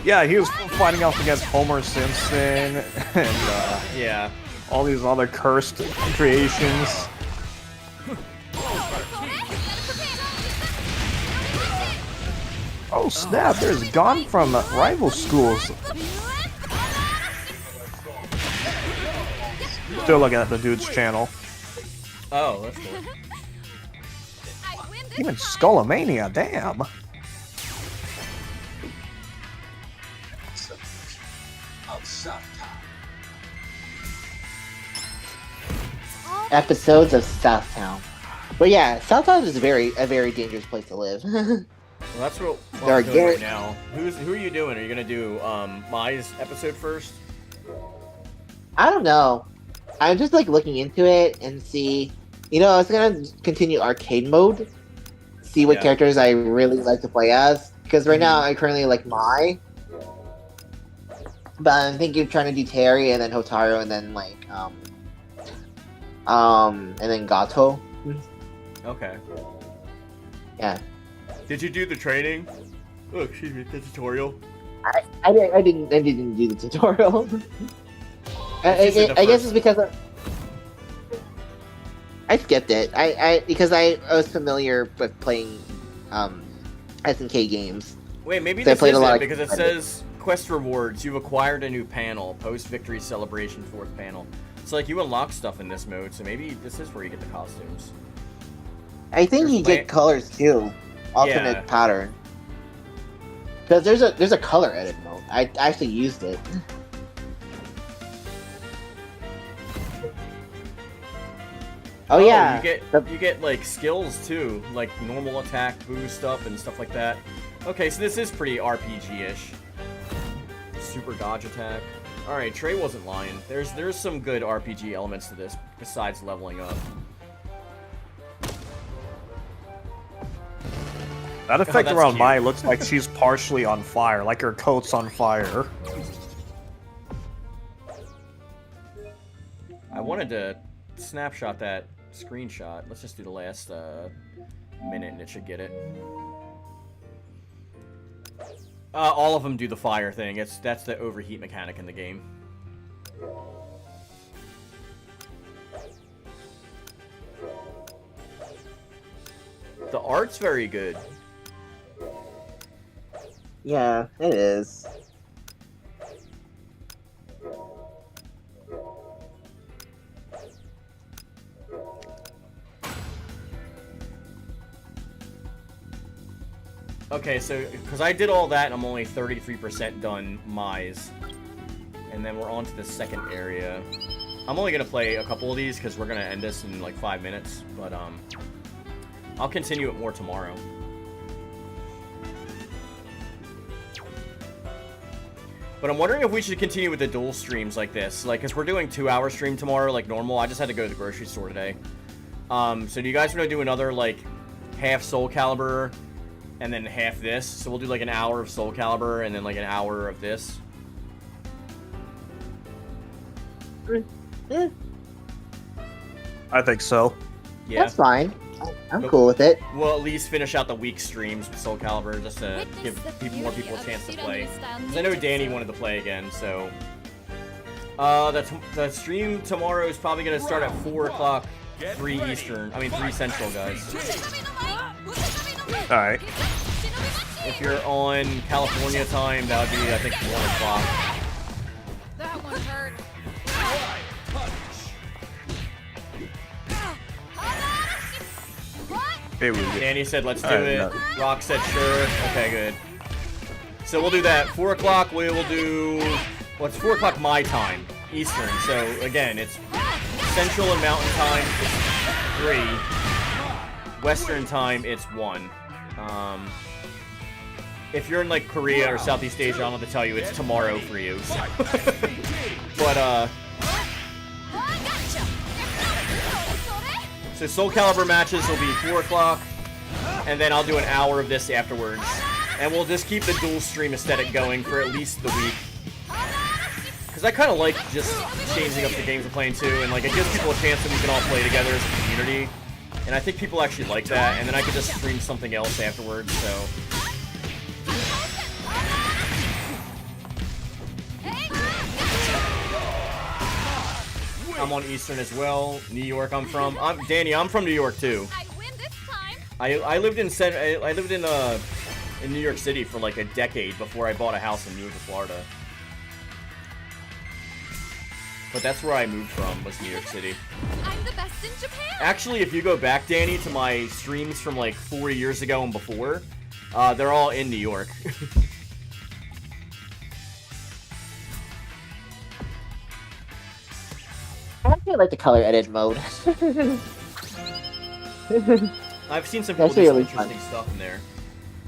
S3: Yeah, he was fighting off against Homer Simpson and
S1: yeah,
S3: all these other cursed creations. Oh snap, there's Gone from rival schools. Still looking at the dude's channel.
S1: Oh, that's cool.
S3: Even Skullomania, damn.
S2: Episodes of Southtown. But yeah, Southtown is a very dangerous place to live.
S1: Well, that's what
S2: They're
S1: we're doing right now. Who are you doing? Are you gonna do Mai's episode first?
S2: I don't know. I'm just like looking into it and see. You know, I was gonna continue arcade mode, see what characters I really like to play as. Because right now I currently like Mai, but I'm thinking of trying to do Terry and then Hotaru and then like and then Gato.
S1: Okay.
S2: Yeah.
S1: Did you do the training? Oh, excuse me, the tutorial.
S2: I didn't do the tutorial. I guess it's because I skipped it. Because I was familiar with playing SNK games.
S1: Wait, maybe
S2: So I
S1: this
S2: played
S1: is
S2: a lot
S1: it
S2: of-
S1: because it says quest rewards. You've acquired a new panel. Post victory celebration 4th panel. So like you unlock stuff in this mode. So maybe this is where you get the costumes.
S2: I think you get colors too. Alternate pattern. Because there's a color edit mode. I actually used it. Oh yeah.
S1: You get like skills too, like normal attack boost up and stuff like that. Okay, so this is pretty RPG-ish. Super dodge attack. All right, Trey wasn't lying. There's some good RPG elements to this besides leveling up.
S3: That effect
S1: that's
S3: around
S1: cute.
S3: Mai looks like she's partially on fire, like her coat's on fire.
S1: I wanted to snapshot that screenshot. Let's just do the last minute and it should get it. All of them do the fire thing. That's the overheat mechanic in the game. The art's very good.
S2: Yeah, it is.
S1: Okay, so, because I did all that and I'm only 33% done Mai's. And then we're on to the second area. I'm only going to play a couple of these because we're going to end this in like 5 minutes. But, I'll continue it more tomorrow. But I'm wondering if we should continue with the dual streams like this. Like, because we're doing 2-hour stream tomorrow like normal. I just had to go to the grocery store today. So do you guys want to do another, like, half SoulCalibur and then half this? So we'll do, like, an hour of SoulCalibur and then, like, an hour of this.
S3: I think so.
S1: Yeah.
S2: That's fine. I'm cool with it.
S1: We'll at least finish out the week streams with SoulCalibur just to give more people a chance to play. Because I know Danny wanted to play again, so... the stream tomorrow is probably going to start at 4 o'clock, 3 Eastern. I mean, 3 Central, guys.
S3: Alright.
S1: If you're on California time, that would be, I think, 1 o'clock.
S6: That one hurt.
S3: It was
S1: Danny said, let's do
S3: Alright,
S1: it.
S3: no.
S1: Rock said, sure. Okay, good. So we'll do that. 4 o'clock, we will do... Well, it's 4 o'clock my time, Eastern. So, again, it's Central and Mountain Time, it's 3. Western Time, it's 1. If you're in, like, Korea or Southeast Asia, I don't have to tell you, it's tomorrow for you. So. But, so SoulCalibur matches will be 4 o'clock, and then I'll do an hour of this afterwards. And we'll just keep the dual stream aesthetic going for at least the week. Because I kind of like just changing up the games we're playing too, and like it gives people a chance that we can all play together as a community. And I think people actually like that, and then I could just stream something else afterwards, so... I'm on Eastern as well. New York, I'm from. Danny, I'm from New York too. I lived in New York City for like a decade before I bought a house and moved to Florida. But that's where I moved from, was New York City.
S6: I'm the best in Japan.
S1: Actually, if you go back, Danny, to my streams from like 4 years ago and before, they're all in New York.
S2: I actually like the color edit mode.
S1: I've seen some cool,
S2: That's really
S1: interesting stuff in there.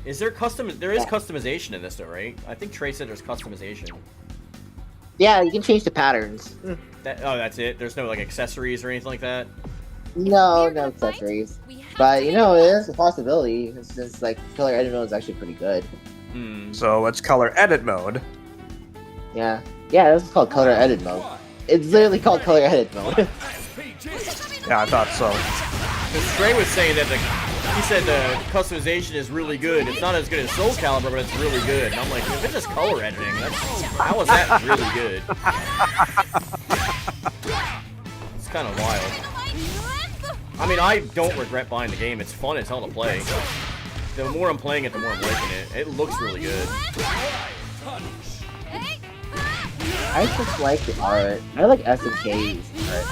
S1: Is there There is customization in this, though, right? I think Trey said there's customization.
S2: Yeah, you can change the patterns.
S1: That's it. There's no like accessories or anything like that.
S2: No, no accessories. But you know, it is a possibility. It's just like color edit mode is actually pretty good.
S3: So it's color edit mode.
S2: Yeah, this is called color edit mode. It's literally called color edit mode.
S3: Yeah, I thought so.
S1: Because Trey was saying that he said the customization is really good. It's not as good as SoulCalibur, but it's really good. And I'm like, if it's just color editing, how is that really good? It's kind of wild. I mean, I don't regret buying the game. It's fun as hell to play. The more I'm playing it, the more I'm liking it. It looks really good.
S2: I just like the art. I like SNK's art.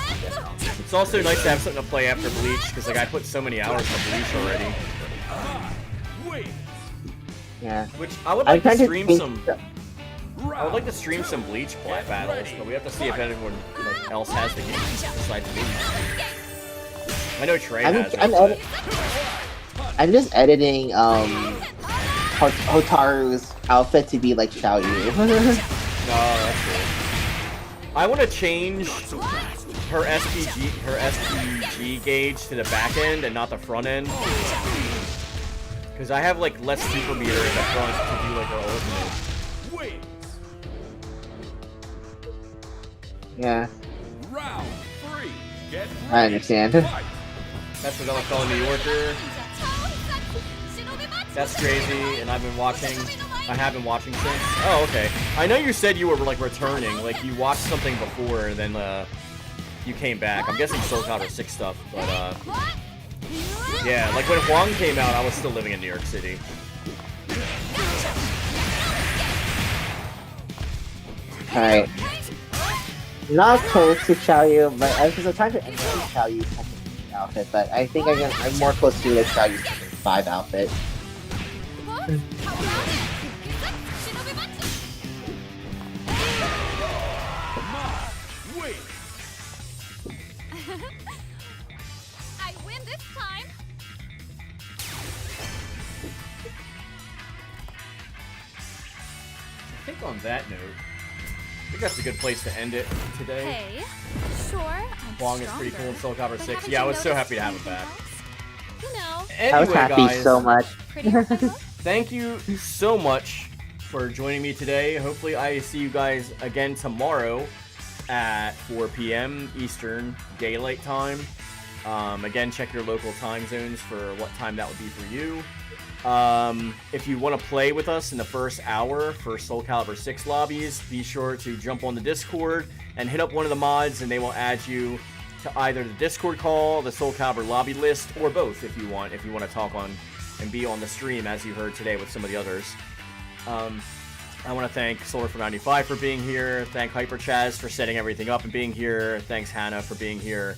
S1: It's also nice to have something to play after Bleach, because like I put so many hours into Bleach already.
S2: Yeah.
S1: Which I would like to stream some. I would like to stream some Bleach battles, but we have to see if anyone else has the game besides me. I know Trey has it.
S2: I'm just editing Hotaru's outfit to be like Xiao Yu.
S1: No, that's cool. I want to change her SPG gauge to the back end and not the front end. Because I have like less super meter in the front to do like her ultimate.
S2: Yeah.
S8: Round 3. Get
S2: I understand.
S1: That's another fellow New Yorker. That's crazy, and I have been watching since. Oh, okay. I know you said you were like returning, like you watched something before and then you came back. I'm guessing SoulCalibur 6 stuff, but yeah, like when Huang came out, I was still living in New York City.
S2: Alright. Not close to Xiao Yu, but because I'm trying to emulate Xiao Yu's outfit, but I think I'm more close to the Xiao Yu's 5 outfit.
S6: I win this time.
S1: I think on that note, I think that's a good place to end it today.
S6: Hey, sure.
S1: Huang is pretty cool in SoulCalibur 6. Yeah, I was so happy to have him back.
S6: You know.
S1: Anyway,
S2: I was happy
S1: guys,
S2: so much.
S1: thank you so much for joining me today. Hopefully I see you guys again tomorrow at 4 p.m. Eastern Daylight Time. Again, check your local time zones for what time that would be for you. If you want to play with us in the first hour for SoulCalibur 6 lobbies, be sure to jump on the Discord and hit up one of the mods, and they will add you to either the Discord call, the SoulCalibur lobby list, or both if you want to talk on and be on the stream as you heard today with some of the others. I want to thank SoulCalibur95 for being here, thank HyperChaz for setting everything up and being here, thanks Hannah for being here.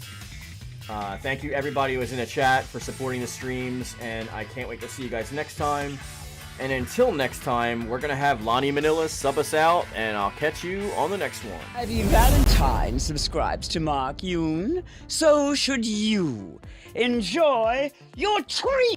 S1: Thank you everybody who was in the chat for supporting the streams, and I can't wait to see you guys next time. And until next time, we're gonna have Lonnie Manila sub us out, and I'll catch you on the next one.
S9: Ivy Valentine subscribes to Mark Yoon, so should you. Enjoy your treat!